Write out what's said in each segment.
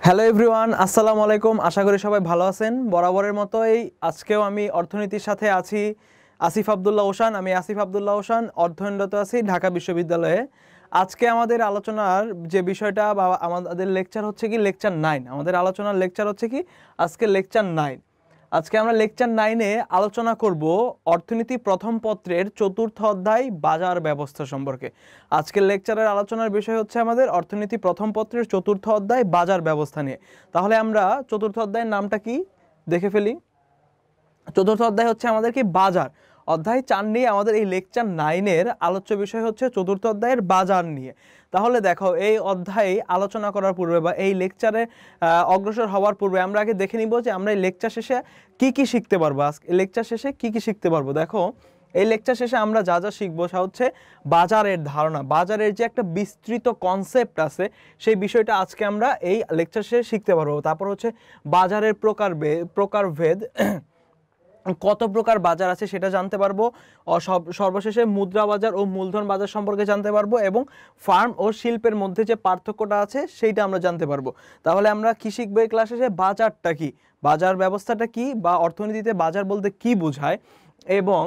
Hello everyone, আসসালামু আলাইকুম। আশা করি সবাই ভালো আছেন। বরাবরের মতোই আজকেও আমি অর্থনীতির সাথে আছি আসিফ আব্দুল্লাহ ওশান। আমি আসিফ আব্দুল্লাহ ওশান, অধ্যয়নরত আছি ঢাকা বিশ্ববিদ্যালয়ে। আজকে আমাদের আলোচনার যে বিষয়টা বা আমাদের লেকচার হচ্ছে কি লেকচার 9। আমাদের আলোচনার লেকচার হচ্ছে কি আজকে লেকচার 9। আজকে আমরা লেকচার 9-এ আলোচনা করব অর্থনীতি প্রথম পত্রের 4র্থ অধ্যায় বাজার ব্যবস্থা সম্পর্কে। আজকের লেকচারের আলোচনার বিষয় হচ্ছে আমাদের অর্থনীতি প্রথম পত্রের 4র্থ অধ্যায় বাজার ব্যবস্থা নিয়ে। তাহলে আমরা 4র্থ অধ্যায়ের নামটা কি দেখে ফেলি। 4র্থ অধ্যায় হচ্ছে আমাদের কি বাজার। অধ্যায় 4 নিয়ে আমাদের এই লেকচার 9-এর আলোচ্য বিষয় হচ্ছে 4র্থ অধ্যায়ের বাজার নিয়ে। তাহলে দেখো, এই অধ্যায়ে আলোচনা করার পূর্বে বা এই লেকচারে অগ্রসর হওয়ার পূর্বে আমরা আগে দেখে নিব যে আমরা এই লেকচার শেষে কি কি শিখতে পারবো। আজকে লেকচার শেষে কি কি শিখতে পারবো, দেখো এই লেকচার শেষে আমরা যা যা শিখবো তা হচ্ছে বাজারের ধারণা, বাজারের যে একটা বিস্তৃত কনসেপ্ট আছে সেই বিষয়টা আজকে আমরা এই লেকচার শেষে শিখতে পারবো। তারপর হচ্ছে বাজারের প্রকারভেদ, কত প্রকার বাজার আছে সেটা জানতে পারবো। সর্বশেষে মুদ্রা বাজার ও মূলধন বাজার সম্পর্কে জানতে পারবো এবং ফার্ম ও শিল্পের মধ্যে যে পার্থক্যটা আছে সেইটা আমরা জানতে পারবো। তাহলে আমরা কি শিখবো এই ক্লাসে, যে বাজারটা কি, বাজার ব্যবস্থাটা কি, বা অর্থনীতিতে বাজার বলতে কি বোঝায়, এবং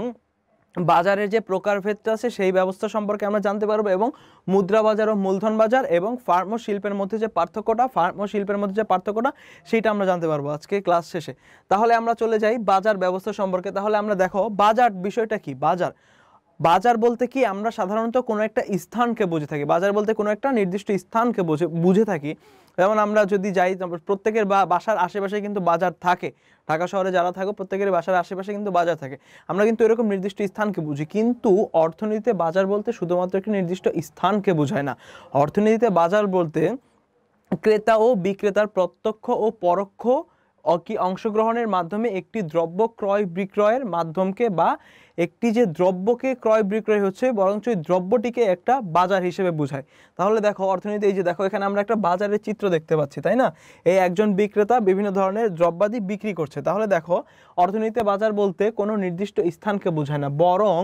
বাজারের যে প্রকারভেদটা আছে সেই ব্যবস্থা সম্পর্কে আমরা জানতে পারবো, এবং মুদ্রা বাজার ও মূলধন বাজার এবং ফার্ম ও শিল্পের মধ্যে যে পার্থক্যটা সেটা আমরা জানতে পারবো আজকে ক্লাস শেষে। তাহলে আমরা চলে যাই বাজার ব্যবস্থা সম্পর্কে। তাহলে আমরা দেখো বাজার বিষয়টা কি। বাজার বলতে কি, আমরা সাধারণত কোনো একটা স্থানকে বুঝে থাকি। বাজার বলতে কোনো একটা নির্দিষ্ট স্থানকে বুঝে থাকি। যেমন আমরা যদি যাই, প্রত্যেকের বাসার আশেপাশে কিন্তু বাজার থাকে। ঢাকা শহরে যারা থাকো প্রত্যেকের বাসার আশেপাশে কিন্তু বাজার থাকে। আমরা কিন্তু এরকম নির্দিষ্ট স্থানকে বুঝি, কিন্তু অর্থনীতিতে বাজার বলতে শুধুমাত্র একটি নির্দিষ্ট স্থানকে বোঝায় না। অর্থনীতিতে বাজার বলতে ক্রেতা ও বিক্রেতার প্রত্যক্ষ ও পরোক্ষ অংশগ্রহণের মাধ্যমে একটি দ্রব্য ক্রয় বিক্রয়ের মাধ্যমকে, বা একটি যে দ্রব্যকে ক্রয় বিক্রয় হচ্ছে বরঞ্চ ওই দ্রব্যটিকে একটা বাজার হিসেবে বোঝায়। তাহলে দেখো অর্থনীতি, এই যে দেখো এখানে আমরা একটা বাজারের চিত্র দেখতে পাচ্ছি, তাই না? এই একজন বিক্রেতা বিভিন্ন ধরনের দ্রব্যাদি বিক্রি করছে। তাহলে দেখো অর্থনীতিতে বাজার বলতে কোনো নির্দিষ্ট স্থানকে বোঝায় না, বরং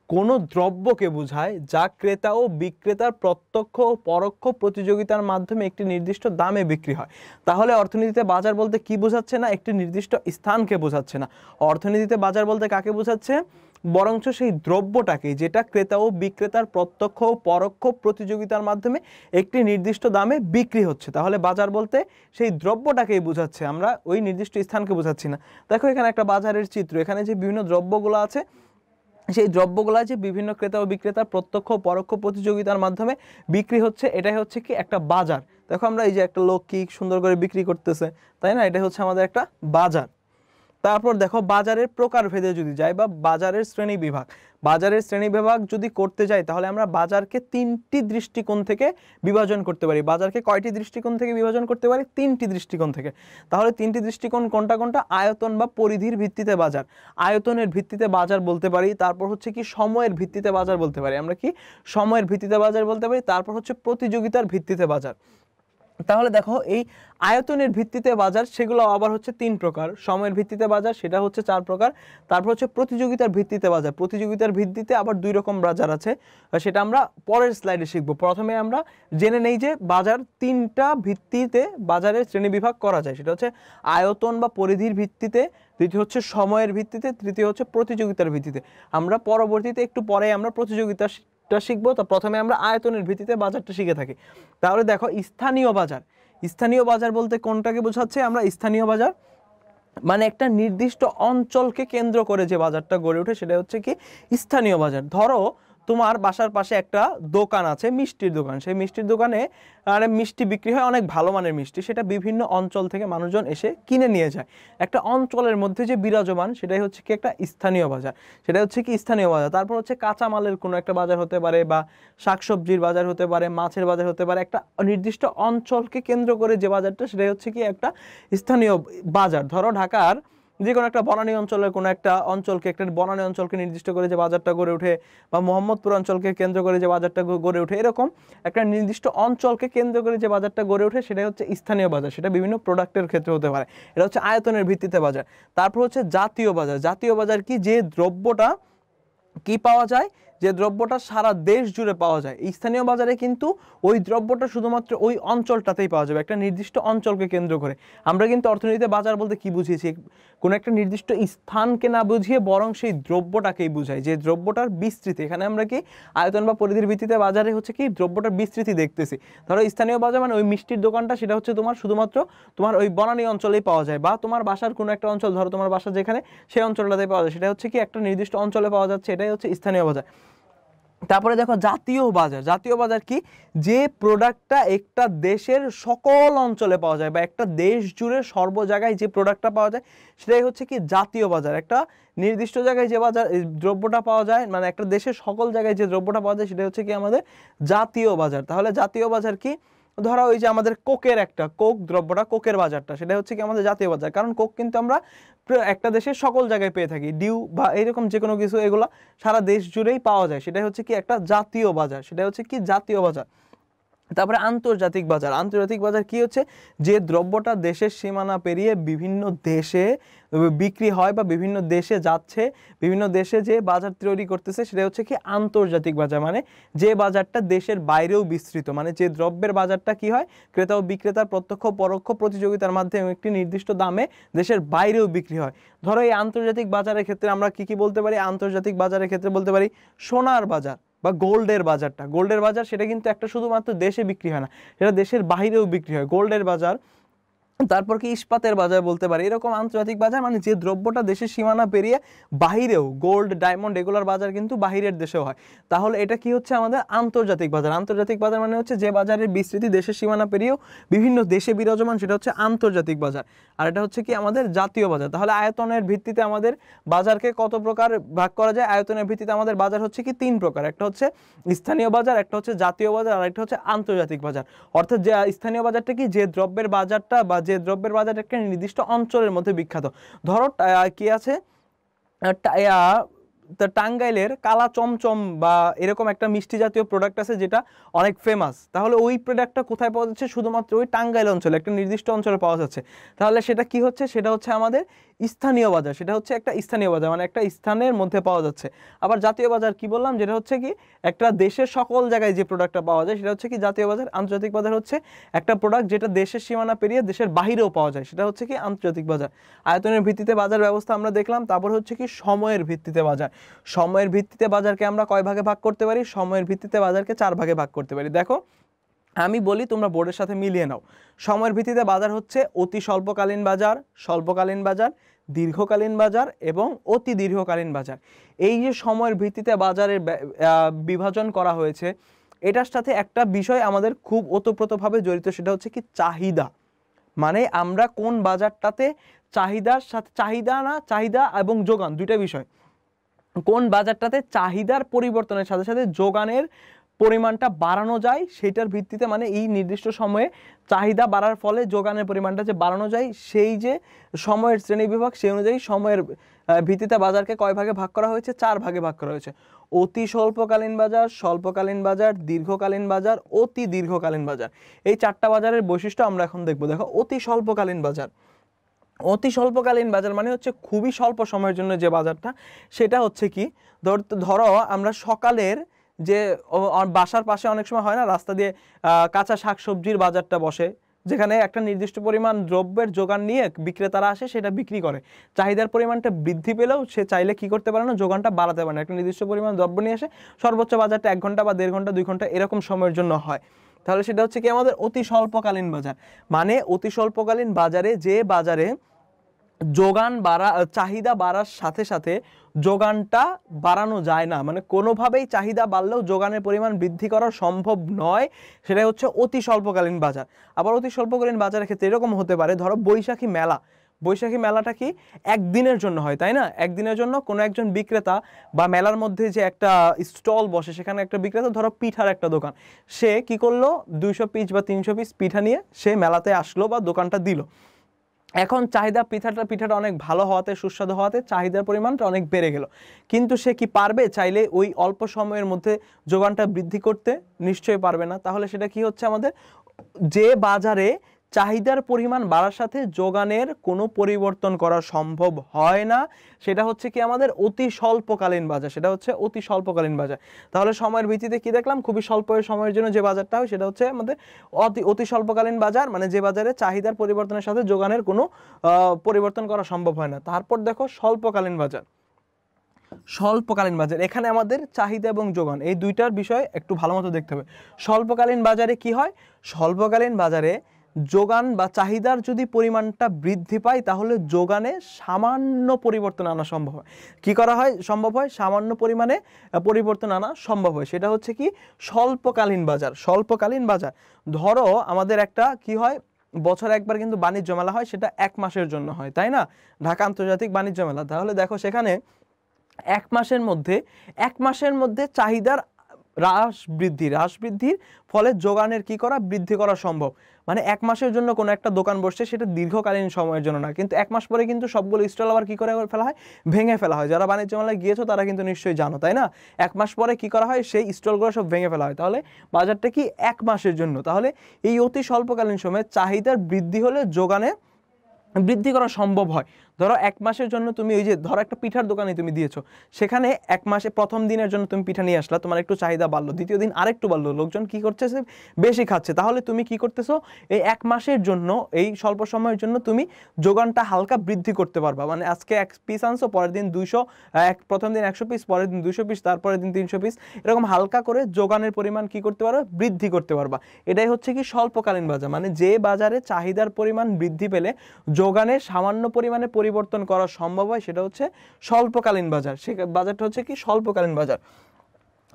কোনো দ্রব্যকে বোঝায় যা ক্রেতা ও বিক্রেতার প্রত্যক্ষ ও পরোক্ষ প্রতিযোগিতার মাধ্যমে একটি নির্দিষ্ট দামে বিক্রি হয়। তাহলে অর্থনীতিতে বাজার বলতে কি বোঝাচ্ছে না, একটি নির্দিষ্ট স্থানকে বোঝাচ্ছে না। অর্থনীতিতে বাজার বলতে কাকে বোঝাচ্ছে, বরঞ্চ সেই দ্রব্যটাকে, যেটা ক্রেতা ও বিক্রেতার প্রত্যক্ষ ও পরোক্ষ প্রতিযোগিতার মাধ্যমে একটি নির্দিষ্ট দামে বিক্রি হচ্ছে। তাহলে বাজার বলতে সেই দ্রব্যটাকেই বোঝাচ্ছে, আমরা ওই নির্দিষ্ট স্থানকে বোঝাচ্ছি না। দেখো এখানে একটা বাজারের চিত্র, এখানে যে বিভিন্ন দ্রব্যগুলো আছে সেই দ্রব্যগুলা যে বিভিন্ন ক্রেতা ও বিক্রেতার প্রত্যক্ষ ও পরোক্ষ প্রতিযোগিতার মাধ্যমে বিক্রি হচ্ছে, এটাই হচ্ছে কি একটা বাজার। দেখো আমরা এই যে একটা লোক কি সুন্দর করে বিক্রি করতেছে, তাই না? এটা হচ্ছে আমাদের একটা বাজার। তারপর দেখো বাজারের প্রকারভেদে যদি যাই, বা বাজারের শ্রেণীবিভাগ যদি করতে যাই, তাহলে আমরা বাজারকে 3টি দৃষ্টিকোণ থেকে বিভাজন করতে পারি। বাজারকে কয়টি দৃষ্টিকোণ থেকে বিভাজন করতে পারি? 3টি দৃষ্টিকোণ থেকে। তাহলে 3টি দৃষ্টিকোণ কোনটা কোনটা? আয়তন বা পরিধির ভিত্তিতে বাজার, আয়তনের ভিত্তিতে বাজার বলতে পারি। তারপর হচ্ছে কি সময়ের ভিত্তিতে বাজার বলতে পারি, আমরা কি সময়ের ভিত্তিতে বাজার বলতে পারি। তারপর হচ্ছে প্রতিযোগিতার ভিত্তিতে বাজার। তাহলে দেখো এই আয়তনের ভিত্তিতে বাজার সেগুলো আবার হচ্ছে 3 প্রকার, সময়ের ভিত্তিতে বাজার সেটা হচ্ছে 4 প্রকার। তারপর হচ্ছে প্রতিযোগিতার ভিত্তিতে বাজার, প্রতিযোগিতার ভিত্তিতে আবার 2 রকম বাজার আছে, সেটা আমরা পরের স্লাইডে শিখবো। প্রথমে আমরা জেনে নেই যে বাজার 3টা ভিত্তিতে বাজারের শ্রেণীবিভাগ করা যায়, সেটা হচ্ছে আয়তন বা পরিধির ভিত্তিতে, দ্বিতীয় হচ্ছে সময়ের ভিত্তিতে, তৃতীয় হচ্ছে প্রতিযোগিতার ভিত্তিতে। আমরা পরবর্তীতে একটু পরে আমরা প্রতিযোগিতা শিখবো। তো প্রথমে আমরা আয়তনের ভিত্তিতে বাজারটা শিখে থাকি। তাহলে দেখো স্থানীয় বাজার বলতে কোনটাকে বোঝাচ্ছে, আমরা স্থানীয় বাজার মানে একটা নির্দিষ্ট অঞ্চলকে কেন্দ্র করে যে বাজারটা গড়ে ওঠে সেটা হচ্ছে কি স্থানীয় বাজার। ধরো তোমার বাসার পাশে একটা দোকান আছে, মিষ্টির দোকান। সেই মিষ্টির দোকানে মিষ্টি বিক্রি হয়, অনেক ভালো মানের মিষ্টি, সেটা বিভিন্ন অঞ্চল থেকে মানুষজন এসে কিনে নিয়ে যায়। একটা অঞ্চলের মধ্যে যে বিরাজমান সেটাই হচ্ছে কি একটা স্থানীয় বাজার, সেটা হচ্ছে কি স্থানীয় বাজার। তারপর হচ্ছে কাঁচামালের কোনো একটা বাজার হতে পারে, বা শাকসবজির বাজার হতে পারে, মাছের বাজার হতে পারে। একটা নির্দিষ্ট অঞ্চলকে কেন্দ্র করে যে বাজারটা সেটাই হচ্ছে কি একটা স্থানীয় বাজার। ধরো ঢাকার যে কোনো একটা বনানী অঞ্চলের কোনো একটা অঞ্চলকে, একটা বনানী অঞ্চলকে নির্দিষ্ট করে যে বাজারটা গড়ে ওঠে, বা মোহাম্মদপুর অঞ্চলকে কেন্দ্র করে যে বাজারটা গড়ে ওঠে, এরকম একটা নির্দিষ্ট অঞ্চলকে কেন্দ্র করে যে বাজারটা গড়ে ওঠে সেটাই হচ্ছে স্থানীয় বাজার। সেটা বিভিন্ন প্রোডাক্টের ক্ষেত্রে হতে পারে, এটা হচ্ছে আয়তনের ভিত্তিতে বাজার। তারপর হচ্ছে জাতীয় বাজার কি, যে দ্রব্যটা কি পাওয়া যায়, যে দ্রব্যটা সারা দেশ জুড়ে পাওয়া যায়। স্থানীয় বাজারে কিন্তু ওই দ্রব্যটা শুধুমাত্র ওই অঞ্চলটাতেই পাওয়া যাবে, একটা নির্দিষ্ট অঞ্চলকে কেন্দ্র করে। আমরা কিন্তু অর্থনীতিতে বাজার বলতে কি বুঝিয়েছি, কোনো একটা নির্দিষ্ট স্থানকে না বুঝিয়ে বরং সেই দ্রব্যটাকেই বুঝাই, যে দ্রব্যটার বিস্তৃতি। এখানে আমরা কি আয়তন বা পরিধির ভিত্তিতে বাজারে হচ্ছে কি দ্রব্যটার বিস্তৃতি দেখতেছি। ধরো স্থানীয় বাজার মানে ওই মিষ্টির দোকানটা, সেটা হচ্ছে তোমার শুধুমাত্র তোমার ওই বনানী অঞ্চলেই পাওয়া যায়, বা তোমার বাসার কোনো একটা অঞ্চল, ধরো তোমার বাসা যেখানে সেই অঞ্চলটাতে পাওয়া যায়, সেটা হচ্ছে কি একটা নির্দিষ্ট অঞ্চলে পাওয়া যাচ্ছে, এটাই হচ্ছে স্থানীয় বাজার। তারপরে দেখো জাতীয় বাজার। জাতীয় বাজার কি, যে প্রোডাক্টটা একটা দেশের সকল অঞ্চলে পাওয়া যায় বা একটা দেশ জুড়ে সর্ব জায়গায় যে প্রোডাক্টটা পাওয়া যায় সেটাই হচ্ছে কি জাতীয় বাজার। একটা নির্দিষ্ট জায়গায় যে বাজার দ্রব্যটা পাওয়া যায়, মানে একটা দেশের সকল জায়গায় যে দ্রব্যটা পাওয়া যায় সেটা হচ্ছে কি আমাদের জাতীয় বাজার। তাহলে জাতীয় বাজার কি, ধরো ওই যে আমাদের কোকের একটা কোক দ্রব্যটা, কোকের বাজারটা, সেটা হচ্ছে কি আমাদের জাতীয় বাজার। কারণ কোক কিন্তু আমরা একটা দেশের সকল জায়গায় পেয়ে থাকি, ডিউ বা এরকম যে কোনো কিছু, এগুলো সারা দেশ জুড়েই পাওয়া যায়, সেটাই হচ্ছে কি একটা জাতীয় বাজার, সেটা হচ্ছে কি জাতীয় বাজার। তারপরে আন্তর্জাতিক বাজার। আন্তর্জাতিক বাজার কি হচ্ছে, যে দ্রব্যটা দেশের সীমানা পেরিয়ে বিভিন্ন দেশে বিক্রি হয় বা বিভিন্ন দেশে যাচ্ছে, বিভিন্ন দেশে যে বাজার তৈরি করতেছে, সেটা হচ্ছে কি আন্তর্জাতিক বাজার। মানে যে বাজারটা দেশের বাইরেও বিস্তৃত, মানে যে দ্রব্যের বাজারটা কি হয়, ক্রেতা ও বিক্রেতার প্রত্যক্ষ পরোক্ষ প্রতিযোগিতার মাধ্যমে একটি নির্দিষ্ট দামে দেশের বাইরেও বিক্রি হয়। ধরো এই আন্তর্জাতিক বাজারের ক্ষেত্রে আমরা কি বলতে পারি, আন্তর্জাতিক বাজারের ক্ষেত্রে বলতে পারি সোনার বাজার বা গোল্ডের বাজারটা। গোল্ডের বাজার সেটা কিন্তু একটা শুধুমাত্র দেশে বিক্রি হয় না, সেটা দেশের বাইরেও বিক্রি হয়, গোল্ডের বাজার। তারপর কি ইস্পাতের বাজার বলতে পারি। এরকম আন্তর্জাতিক বাজার মানে যে দ্রব্যটা দেশের সীমানা পেরিয়ে বাহিরেও, গোল্ড ডায়মন্ড এগুলোর বাজার কিন্তু বাহিরের দেশেও হয়। তাহলে এটা কি হচ্ছে আমাদের আন্তর্জাতিক বাজার। আন্তর্জাতিক বাজার মানে হচ্ছে যে বাজারের বিস্তৃতি দেশের সীমানা পেরিয়েও বিভিন্ন দেশে বিরাজমান, সেটা হচ্ছে আন্তর্জাতিক বাজার। আর এটা হচ্ছে কি আমাদের জাতীয় বাজার। তাহলে আয়তনের ভিত্তিতে আমাদের বাজারকে কত প্রকার ভাগ করা যায়, আয়তনের ভিত্তিতে আমাদের বাজার হচ্ছে কি 3 প্রকার। একটা হচ্ছে স্থানীয় বাজার, একটা হচ্ছে জাতীয় বাজার, আর একটা হচ্ছে আন্তর্জাতিক বাজার। অর্থাৎ যে স্থানীয় বাজারটা কি, যে দ্রব্যের বাজারটা বা যে দ্রব্যের বাজার একটা নির্দিষ্ট অঞ্চলের মধ্যে বিখ্যাত। ধরো কি আছে, টাঙ্গাইলের কালা চমচম বা এরকম একটা মিষ্টি জাতীয় প্রোডাক্ট আছে যেটা অনেক ফেমাস। তাহলে ওই প্রোডাক্টটা কোথায় পাওয়া যাচ্ছে, শুধুমাত্র ওই টাঙ্গাইল অঞ্চলে, একটা নির্দিষ্ট অঞ্চলে পাওয়া যাচ্ছে। তাহলে সেটা কি হচ্ছে, সেটা হচ্ছে আমাদের স্থানীয় বাজার। সেটা হচ্ছে একটা স্থানীয় বাজার, মানে একটা স্থানের মধ্যে পাওয়া যাচ্ছে। আবার জাতীয় বাজার কি বললাম, যেটা হচ্ছে কি একটা দেশের সকল জায়গায় যে প্রোডাক্টটা পাওয়া যায় সেটা হচ্ছে কি জাতীয় বাজার। আন্তর্জাতিক বাজার হচ্ছে একটা প্রোডাক্ট যেটা দেশের সীমানা পেরিয়ে দেশের বাহিরেও পাওয়া যায়, সেটা হচ্ছে কি আন্তর্জাতিক বাজার। আয়তনের ভিত্তিতে বাজার ব্যবস্থা আমরা দেখলাম। তারপর হচ্ছে কি সময়ের ভিত্তিতে বাজার। সময়ের ভিত্তিতে বাজারকে আমরা কয় ভাগে ভাগ করতে পারি, সময়ের ভিত্তিতে বাজারকে 4 ভাগে ভাগ করতে পারি। দেখো আমি বলি, তোমরা বোর্ডের সাথে মিলিয়ে নাও। সময়ের ভিত্তিতে বাজার হচ্ছে অতি স্বল্পকালীন বাজার, স্বল্পকালীন বাজার, দীর্ঘকালীন বাজার এবং অতি দীর্ঘকালীন বাজার। এই যে সময়ের ভিত্তিতে বাজারের বিভাজন করা হয়েছে, এটার সাথে একটা বিষয় আমাদের খুব ওতপ্রোতভাবে জড়িত, সেটা হচ্ছে কি চাহিদা। মানে আমরা কোন বাজারটাতে চাহিদার সাথে, চাহিদা এবং যোগান দুইটা বিষয়, কোন বাজারটাতে চাহিদার পরিবর্তনের সাথে সাথে যোগানের পরিমাণটা বাড়ানো যায়, সেটার ভিত্তিতে, মানে এই নির্দিষ্ট সময়ে চাহিদা বাড়ার ফলে যোগানের পরিমাণটা যে বাড়ানো যায়, সেই যে সময়ের শ্রেণী বিভাগ, সেই অনুযায়ী সময়ের ভিত্তিতে বাজারকে কয় ভাগে ভাগ করা হয়েছে, 4 ভাগে ভাগ করা হয়েছে। অতি স্বল্পকালীন বাজার, স্বল্পকালীন বাজার, দীর্ঘকালীন বাজার, অতি দীর্ঘকালীন বাজার। এই 4টা বাজারের বৈশিষ্ট্য আমরা এখন দেখবো। দেখো অতি স্বল্পকালীন বাজার। অতি স্বল্পকালীন বাজার মানে হচ্ছে খুবই স্বল্প সময়ের জন্য যে বাজারটা, সেটা হচ্ছে কি, ধরো আমরা সকালের যে বাসার পাশে অনেক সময় হয় না, রাস্তা দিয়ে কাঁচা শাকসবজির বাজারটা বসে, যেখানে একটা নির্দিষ্ট পরিমাণ দ্রব্যের যোগান নিয়ে বিক্রেতারা আসে, সেটা বিক্রি করে। চাহিদার পরিমাণটা বৃদ্ধি পেলেও সে চাইলে কি করতে পারে না, যোগানটা বাড়াতে পারে না। একটা নির্দিষ্ট পরিমাণ দ্রব্য নিয়ে আসে, সর্বোচ্চ বাজারটা 1 ঘন্টা বা 1.5 ঘন্টা 2 ঘন্টা এরকম সময়ের জন্য হয়। তাহলে সেটা হচ্ছে কি আমাদের অতি স্বল্পকালীন বাজার। মানে অতি স্বল্পকালীন বাজারে, যে বাজারে যোগান চাহিদা বাড়ার সাথে সাথে যোগানটা বাড়ানো যায় না, মানে কোনোভাবেই চাহিদা বাড়লেও যোগানের পরিমাণ বৃদ্ধি করা সম্ভব নয়, সেটাই হচ্ছে অতি স্বল্পকালীন বাজার। আবার অতি স্বল্পকালীন বাজারের ক্ষেত্রে এরকম হতে পারে, ধরো বৈশাখী মেলা। বৈশাখী মেলাটা কি একদিনের জন্য হয়, তাই না? একদিনের জন্য কোনো একজন বিক্রেতা বা মেলার মধ্যে যে একটা স্টল বসে, সেখানে একটা বিক্রেতা, ধরো পিঠার একটা দোকান, সে কি করলো, 200 পিস বা 300 পিস পিঠা নিয়ে সে মেলাতে আসলো বা দোকানটা দিল। এখন চাহিদা পিঠাটা অনেক ভালো হওয়াতে, সুস্বাদু হওয়াতে চাহিদার পরিমাণটা অনেক বেড়ে গেল। কিন্তু সে কি পারবে চাইলে ওই অল্প সময়ের মধ্যে যোগানটা বৃদ্ধি করতে? নিশ্চয়ই পারবে না। তাহলে সেটা কি হচ্ছে আমাদের, যে বাজারে চাহিদার পরিমাণ বাড়ার সাথে যোগানের কোনো পরিবর্তন করা সম্ভব হয় না, সেটা হচ্ছে কি আমাদের অতি স্বল্পকালীন বাজার, সেটা হচ্ছে অতি স্বল্পকালীন বাজার। তাহলে সময়ের ভিত্তিতে কি দেখলাম, খুবই স্বল্প সময়ের জন্য যে বাজারটা হয় সেটা হচ্ছে আমাদের অতি স্বল্পকালীন বাজার, মানে যে বাজারে চাহিদার পরিবর্তনের সাথে যোগানের কোনো পরিবর্তন করা সম্ভব হয় না। তারপর দেখো স্বল্পকালীন বাজার। স্বল্পকালীন বাজার, এখানে আমাদের চাহিদা এবং যোগান এই দুইটার বিষয় একটু ভালো মতো দেখতে হবে। স্বল্পকালীন বাজারে কি হয়, স্বল্পকালীন বাজারে যোগান বা চাহিদার যদি পরিমাণটা বৃদ্ধি পায় তাহলে যোগানে সামান্য পরিবর্তন আনা সম্ভব হয়। কি করা হয়, সম্ভব হয় সামান্য পরিমাণে পরিবর্তন আনা সম্ভব হয়, সেটা হচ্ছে কি স্বল্পকালীন বাজার। স্বল্পকালীন বাজার, ধরো আমাদের একটা কি হয়, বছরে একবার কিন্তু বাণিজ্য মেলা হয়, সেটা 1 মাসের জন্য হয়, তাই না, ঢাকা আন্তর্জাতিক বাণিজ্য মেলা। তাহলে দেখো সেখানে 1 মাসের মধ্যে চাহিদার হ্রাস বৃদ্ধির ফলে যোগানের কি করা, বৃদ্ধি করা সম্ভব। মানে 1 মাসের জন্য কোনো একটা দোকান বসছে, সেটা দীর্ঘকালীন সময়ের জন্য না, কিন্তু 1 মাস পরে কিন্তু সবগুলো স্টল আবার কি করে ফেলা হয়, ভেঙে ফেলা হয়। যারা বাণিজ্য মেলায় গিয়েছো তারা কিন্তু নিশ্চয়ই জানো, তাই না, 1 মাস পরে কি করা হয়, সেই স্টলগুলো সব ভেঙে ফেলা হয়। তাহলে বাজারটা কি 1 মাসের জন্য। তাহলে এই অতি স্বল্পকালীন সময়ে চাহিদার বৃদ্ধি হলে যোগানে বৃদ্ধি করা সম্ভব হয়। ধরো 1 মাসের জন্য তুমি ওই যে ধরো একটা পিঠার দোকানে তুমি দিয়েছো, সেখানে 1 মাসে প্রথম দিনের জন্য তুমি পিঠা নিয়ে আসলা, তোমার একটু চাহিদা বাড়লো, দ্বিতীয় দিন আরেকটু বাড়লো, লোকজন কি করতেছে, বেশি খাচ্ছে। তাহলে তুমি কি করতেছো, এই 1 মাসের জন্য, এই স্বল্প সময়ের জন্য তুমি যোগানটা হালকা বৃদ্ধি করতে পারবা। মানে আজকে 1 পিস আনছো, পরের দিন 200, প্রথম দিন 100 পিস, পরের দিন 200 পিস, তারপরের দিন 300 পিস, এরকম হালকা করে যোগানের পরিমাণ কি করতে পারো, বৃদ্ধি করতে পারবা। এটাই হচ্ছে কি স্বল্পকালীন বাজার, মানে যে বাজারে চাহিদার পরিমাণ বৃদ্ধি পেলে যোগানে সামান্য পরিমাণে পরিবর্তন করা সম্ভব হয়, সেটা হচ্ছে স্বল্পকালীন বাজার। সে বাজারটা হচ্ছে কি স্বল্পকালীন বাজার।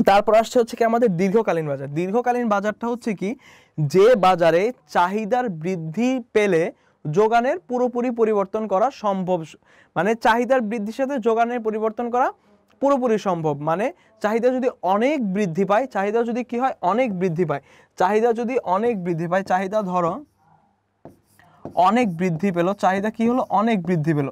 তারপর আসছে হচ্ছে কি আমাদের দীর্ঘকালীন বাজার। দীর্ঘকালীন বাজারটা হচ্ছে কি, যে বাজারে চাহিদার বৃদ্ধি পেলে যোগানের পুরোপুরি পরিবর্তন করা সম্ভব, মানে চাহিদার বৃদ্ধির সাথে যোগানের পরিবর্তন করা পুরোপুরি সম্ভব। মানে চাহিদা যদি অনেক বৃদ্ধি পায়, চাহিদা যদি কি হয়, অনেক বৃদ্ধি পায়, চাহিদা যদি অনেক বৃদ্ধি পায়, চাহিদা ধরো অনেক বৃদ্ধি পেল, চাহিদা কি হলো, অনেক বৃদ্ধি পেল,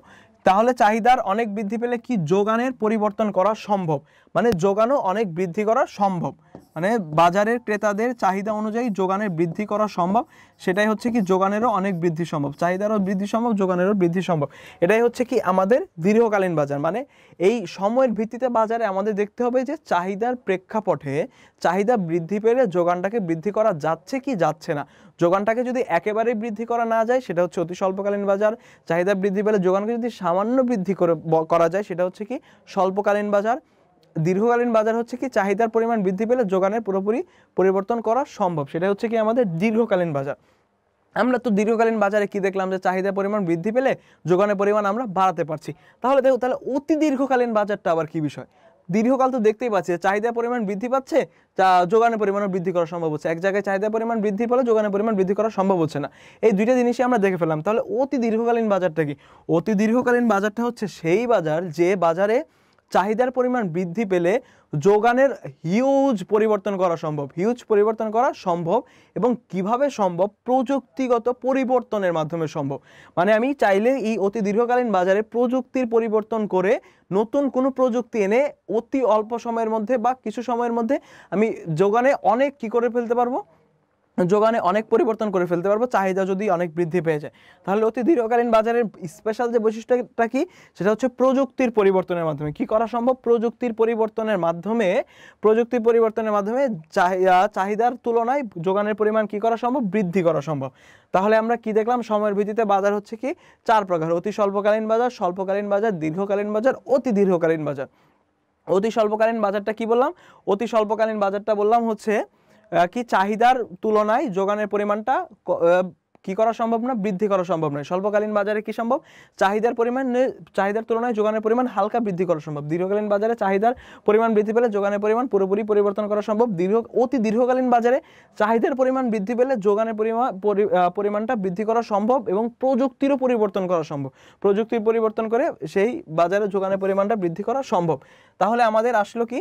তাহলে চাহিদার অনেক বৃদ্ধি পেলে কি যোগানের পরিবর্তন করা সম্ভব, মানে যোগানও অনেক বৃদ্ধি করা সম্ভব, মানে বাজারের ক্রেতাদের চাহিদা অনুযায়ী যোগানের বৃদ্ধি করা সম্ভব। সেটাই হচ্ছে কি যোগানেরও অনেক বৃদ্ধি সম্ভব, চাহিদারও বৃদ্ধি সম্ভব, যোগানেরও বৃদ্ধি সম্ভব। এটাই হচ্ছে কি আমাদের দীর্ঘকালীন বাজার। মানে এই সময়ের ভিত্তিতে বাজারে আমাদের দেখতে হবে যে চাহিদার প্রেক্ষাপটে চাহিদা বৃদ্ধি পেলে যোগানটাকে বৃদ্ধি করা যাচ্ছে কি যাচ্ছে না। যোগানটাকে যদি একেবারেই বৃদ্ধি করা না যায় সেটা হচ্ছে অতি স্বল্পকালীন বাজার। চাহিদা বৃদ্ধি পেলে যোগানকে যদি সামান্য বৃদ্ধি করা যায় সেটা হচ্ছে কি স্বল্পকালীন বাজার। দীর্ঘকালীন বাজার হচ্ছে কি চাহিদার পরিমাণ বৃদ্ধি পেলে যোগানের পুরোপুরি পরিবর্তন করা সম্ভব, সেটা হচ্ছে কি আমাদের দীর্ঘকালীন বাজার। আমরা তো দীর্ঘকালীন বাজারে কি দেখলাম, যে চাহিদার পরিমাণ বৃদ্ধি পেলে যোগানের পরিমাণ আমরা বাড়াতে পারছি। তাহলে দেখো, তাহলে অতি দীর্ঘকালীন বাজারটা আবার কি বিষয়। দীর্ঘকাল তো দেখতেই পাচ্ছি চাহিদার পরিমাণ বৃদ্ধি পাচ্ছে, যোগানের পরিমাণও বৃদ্ধি করা সম্ভব হচ্ছে। এক জায়গায় চাহিদার পরিমাণ বৃদ্ধি পেলে যোগানের পরিমাণ বৃদ্ধি করা সম্ভব হচ্ছে না। এই দুইটা জিনিসই আমরা দেখে ফেললাম। তাহলে অতি দীর্ঘকালীন বাজারটা কি, অতি দীর্ঘকালীন বাজারটা হচ্ছে সেই বাজার যে বাজারে চাহিদার পরিমাণ বৃদ্ধি পেলে যোগানের হিউজ পরিবর্তন করা সম্ভব, এবং কিভাবে সম্ভব, প্রযুক্তিগত পরিবর্তনের মাধ্যমে সম্ভব। মানে আমি চাইলে এই অতি দীর্ঘকালীন বাজারে প্রযুক্তির পরিবর্তন করে নতুন কোনো প্রযুক্তি এনে অতি অল্প সময়ের মধ্যে বা কিছু সময়ের মধ্যে আমি যোগানে অনেক কি করে ফেলতে পারবো, যোগানে অনেক পরিবর্তন করে ফেলতে পারবো, চাহিদা যদি অনেক বৃদ্ধি পেয়ে যায়। তাহলে অতি দীর্ঘকালীন বাজারের স্পেশাল যে বৈশিষ্ট্যটা কি, সেটা হচ্ছে প্রযুক্তির পরিবর্তনের মাধ্যমে কি করা সম্ভব, প্রযুক্তির পরিবর্তনের মাধ্যমে চাহিদার তুলনায় যোগানের পরিমাণ কি করা সম্ভব, বৃদ্ধি করা সম্ভব। তাহলে আমরা কি দেখলাম, সময়ের ভিত্তিতে বাজার হচ্ছে কি 4 প্রকার: অতি স্বল্পকালীন বাজার, স্বল্পকালীন বাজার, দীর্ঘকালীন বাজার, অতি দীর্ঘকালীন বাজার। অতি স্বল্পকালীন বাজারটা কি বললাম, অতি স্বল্পকালীন বাজারটা বললাম হচ্ছে কি চাহিদার তুলনায় যোগানের পরিমাণটা কি করা সম্ভব না, বৃদ্ধি করা সম্ভব নয়। স্বল্পকালীন বাজারে কি সম্ভব, চাহিদার তুলনায় যোগানের পরিমাণ হালকা বৃদ্ধি করা সম্ভব। দীর্ঘকালীন বাজারে চাহিদার পরিমাণ বৃদ্ধি পেলে যোগানের পরিমাণ পুরোপুরি পরিবর্তন করা সম্ভব। অতি দীর্ঘকালীন বাজারে চাহিদার পরিমাণ বৃদ্ধি পেলে যোগানের পরিমাণটা বৃদ্ধি করা সম্ভব এবং প্রযুক্তিরও পরিবর্তন করা সম্ভব। প্রযুক্তির পরিবর্তন করে সেই বাজারে যোগানের পরিমাণটা বৃদ্ধি করা সম্ভব। তাহলে আমাদের আসলো কি,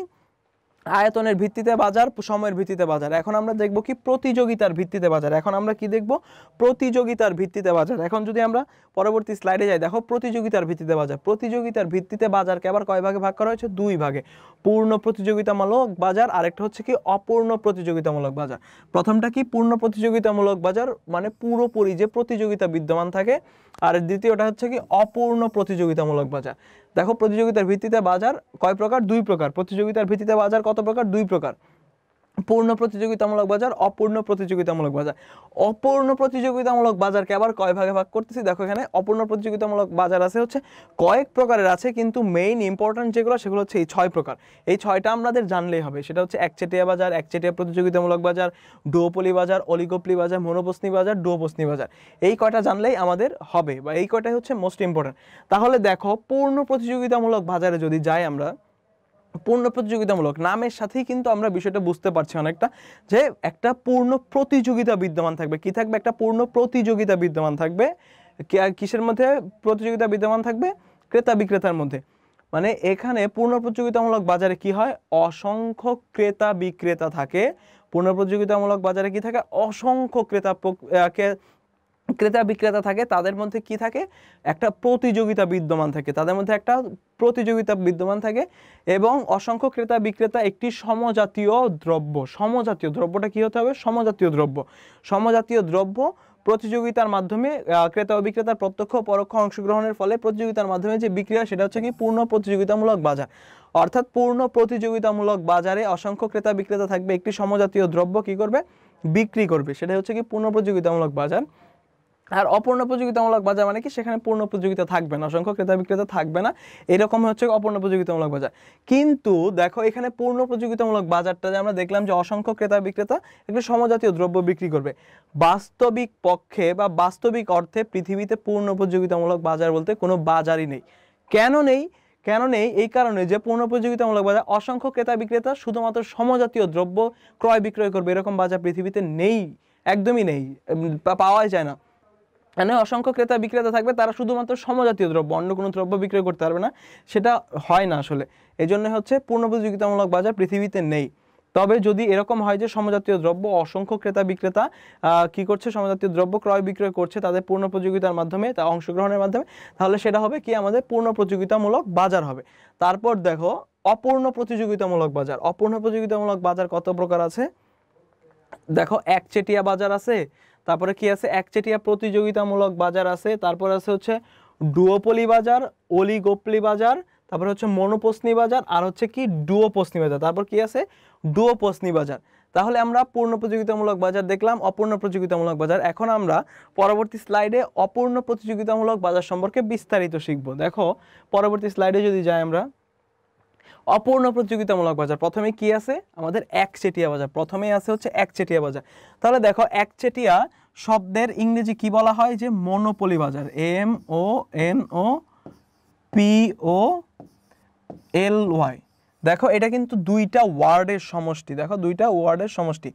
আয়তনের ভিত্তিতে বাজার, সময়ের ভিত্তিতে বাজার। এখন আমরা দেখব কি প্রতিযোগিতার ভিত্তিতে বাজার। এখন আমরা কি দেখব? প্রতিযোগিতার ভিত্তিতে বাজার। এখন যদি আমরা পরবর্তী স্লাইডে যাই, দেখো প্রতিযোগিতার ভিত্তিতে বাজার। প্রতিযোগিতার ভিত্তিতে বাজারকে আবার কয় ভাগে ভাগ করা হয়েছে? দুই ভাগে। পূর্ণ প্রতিযোগিতামূলক বাজার, আরেকটা হচ্ছে কি অপূর্ণ প্রতিযোগিতামূলক বাজার। প্রথমটা কি? পূর্ণ প্রতিযোগিতামূলক বাজার, মানে পুরোপুরি যে প্রতিযোগিতা বিদ্যমান থাকে। আর দ্বিতীয়টা হচ্ছে কি অপূর্ণ প্রতিযোগিতামূলক বাজার। দেখো প্রতিযোগিতার ভিত্তিতে বাজার কয় প্রকার? দুই প্রকার। প্রতিযোগিতার ভিত্তিতে বাজার কত প্রকার? দুই প্রকার। পূর্ণ প্রতিযোগিতামূলক বাজার, অপূর্ণ প্রতিযোগিতামূলক বাজার। অপূর্ণ প্রতিযোগিতামূলক বাজারকে আবার কয় ভাগে ভাগ করতেছি? দেখো এখানে অপূর্ণ প্রতিযোগিতামূলক বাজার আছে হচ্ছে কয়েক প্রকারের আছে, কিন্তু মেইন ইম্পর্টেন্ট যেগুলো সেগুলো হচ্ছে এই 6 প্রকার। এই 6টা আমাদের জানলেই হবে। সেটা হচ্ছে একচেটিয়া বাজার, একচেটিয়া প্রতিযোগিতামূলক বাজার, ডুওপলি বাজার, অলিগোপলি বাজার, মনোপসনি বাজার, ডুওপসনি বাজার। এই কয়টা জানলেই আমাদের হবে, বা এই কয়টাই হচ্ছে মোস্ট ইম্পর্টেন্ট। তাহলে দেখো পূর্ণ প্রতিযোগিতামূলক বাজারে যদি যাই আমরা, পূর্ণ প্রতিযোগিতামূলক নামের সাথেই কিন্তু আমরা বিষয়টা বুঝতে পারছি অনেকটা, যে একটা পূর্ণ প্রতিযোগিতা বিদ্যমান থাকবে। কি থাকবে? একটা পূর্ণ প্রতিযোগিতা বিদ্যমান থাকবে। কিসের মধ্যে প্রতিযোগিতা বিদ্যমান থাকবে? ক্রেতা বিক্রেতার মধ্যে। মানে এখানে পূর্ণ প্রতিযোগিতামূলক বাজারে কি হয়? অসংখ্য ক্রেতা বিক্রেতা থাকে। পূর্ণ প্রতিযোগিতামূলক বাজারে কি থাকে? অসংখ্য ক্রেতা বিক্রেতা থাকে। তাদের মধ্যে কি থাকে? একটা প্রতিযোগিতা বিদ্যমান থাকে, তাদের মধ্যে একটা প্রতিযোগিতা বিদ্যমান থাকে। এবং অসংখ্য ক্রেতা বিক্রেতা একটি সমজাতীয় দ্রব্য। সমজাতীয় দ্রব্যটা কি হতে হবে? সমজাতীয় দ্রব্য। সমজাতীয় দ্রব্য প্রতিযোগিতার মাধ্যমে ক্রেতা ও বিক্রেতার প্রত্যক্ষ ও পরোক্ষ অংশগ্রহণের ফলে প্রতিযোগিতার মাধ্যমে যে বিক্রি হয় সেটা হচ্ছে কি পূর্ণ প্রতিযোগিতামূলক বাজার। অর্থাৎ পূর্ণ প্রতিযোগিতামূলক বাজারে অসংখ্য ক্রেতা বিক্রেতা থাকবে, একটি সমজাতীয় দ্রব্য কি করবে? বিক্রি করবে। সেটা হচ্ছে কি পূর্ণ প্রতিযোগিতামূলক বাজার। আর অপূর্ণ প্রতিযোগিতামূলক বাজার মানে কি? সেখানে পূর্ণ প্রতিযোগিতা থাকবে না, অসংখ্য ক্রেতা বিক্রেতা থাকবে না, এরকম হচ্ছে অপূর্ণ প্রতিযোগিতামূলক বাজার। কিন্তু দেখো এখানে পূর্ণ প্রতিযোগিতামূলক বাজারটা যে আমরা দেখলাম যে অসংখ্য ক্রেতা বিক্রেতা একটা সমজাতীয় দ্রব্য বিক্রি করবে। বাস্তবিক পক্ষে বা বাস্তবিক অর্থে পৃথিবীতে পূর্ণ প্রতিযোগিতামূলক বাজার বলতে কোনো বাজারই নেই। কেন নেই? কেন নেই? এই কারণে যে পূর্ণ প্রতিযোগিতামূলক বাজার অসংখ্য ক্রেতা বিক্রেতা শুধুমাত্র সমজাতীয় দ্রব্য ক্রয় বিক্রয় করবে, এরকম বাজার পৃথিবীতে নেই, একদমই নেই, পাওয়াই যায় না। মানে অসংখ্য ক্রেতা বিক্রেতা থাকবে, তারা শুধুমাত্র সমজাতীয় দ্রব্য, অন্য কোনো দ্রব্য বিক্রয় করতে পারবে না, সেটা হয় না আসলে। এই জন্য হচ্ছে পূর্ণ প্রতিযোগিতামূলক বাজার পৃথিবীতে নেই। তবে যদি এরকম হয় যে সমজাতীয় দ্রব্য অসংখ্য ক্রেতা বিক্রেতা কি করছে? সমজাতীয় দ্রব্য ক্রয় বিক্রয় করছে তাদের পূর্ণ প্রতিযোগিতার মাধ্যমে, তা অংশগ্রহণের মাধ্যমে, তাহলে সেটা হবে কি? আমাদের পূর্ণ প্রতিযোগিতামূলক বাজার হবে। তারপর দেখো অপূর্ণ প্রতিযোগিতামূলক বাজার। অপূর্ণ প্রতিযোগিতামূলক বাজার কত প্রকার আছে? দেখো একচেটিয়া বাজার আছে, তারপরে কি আছে? একচেটিয়া প্রতিযোগিতামূলক বাজার আছে, তারপর আছে হচ্ছে ডুওপলি বাজার, অলিগোপলি বাজার, তারপর হচ্ছে মনোপসনি বাজার, আর হচ্ছে কি ডুওপসনি বাজার। তারপর কি আছে? ডুওপসনি বাজার। তাহলে আমরা পূর্ণ প্রতিযোগিতামূলক বাজার দেখলাম, অপূর্ণ প্রতিযোগিতামূলক বাজার। এখন আমরা পরবর্তী স্লাইডে অপূর্ণ প্রতিযোগিতামূলক বাজার সম্পর্কে বিস্তারিত শিখব। দেখো পরবর্তী স্লাইডে যদি যাই আমরা, অপূর্ণ প্রতিযোগিতামূলক বাজার প্রথমে কি আছে? আমাদের একচেটিয়া বাজার। প্রথমেই আছে হচ্ছে একচেটিয়া বাজার। তাহলে দেখো একচেটিয়া শব্দের ইংরেজি কি বলা হয়? যে মনোপলি বাজার। MONOPOLY। দেখো এটা কিন্তু দুইটা ওয়ার্ডের সমষ্টি। দেখো দুইটা ওয়ার্ডের সমষ্টি।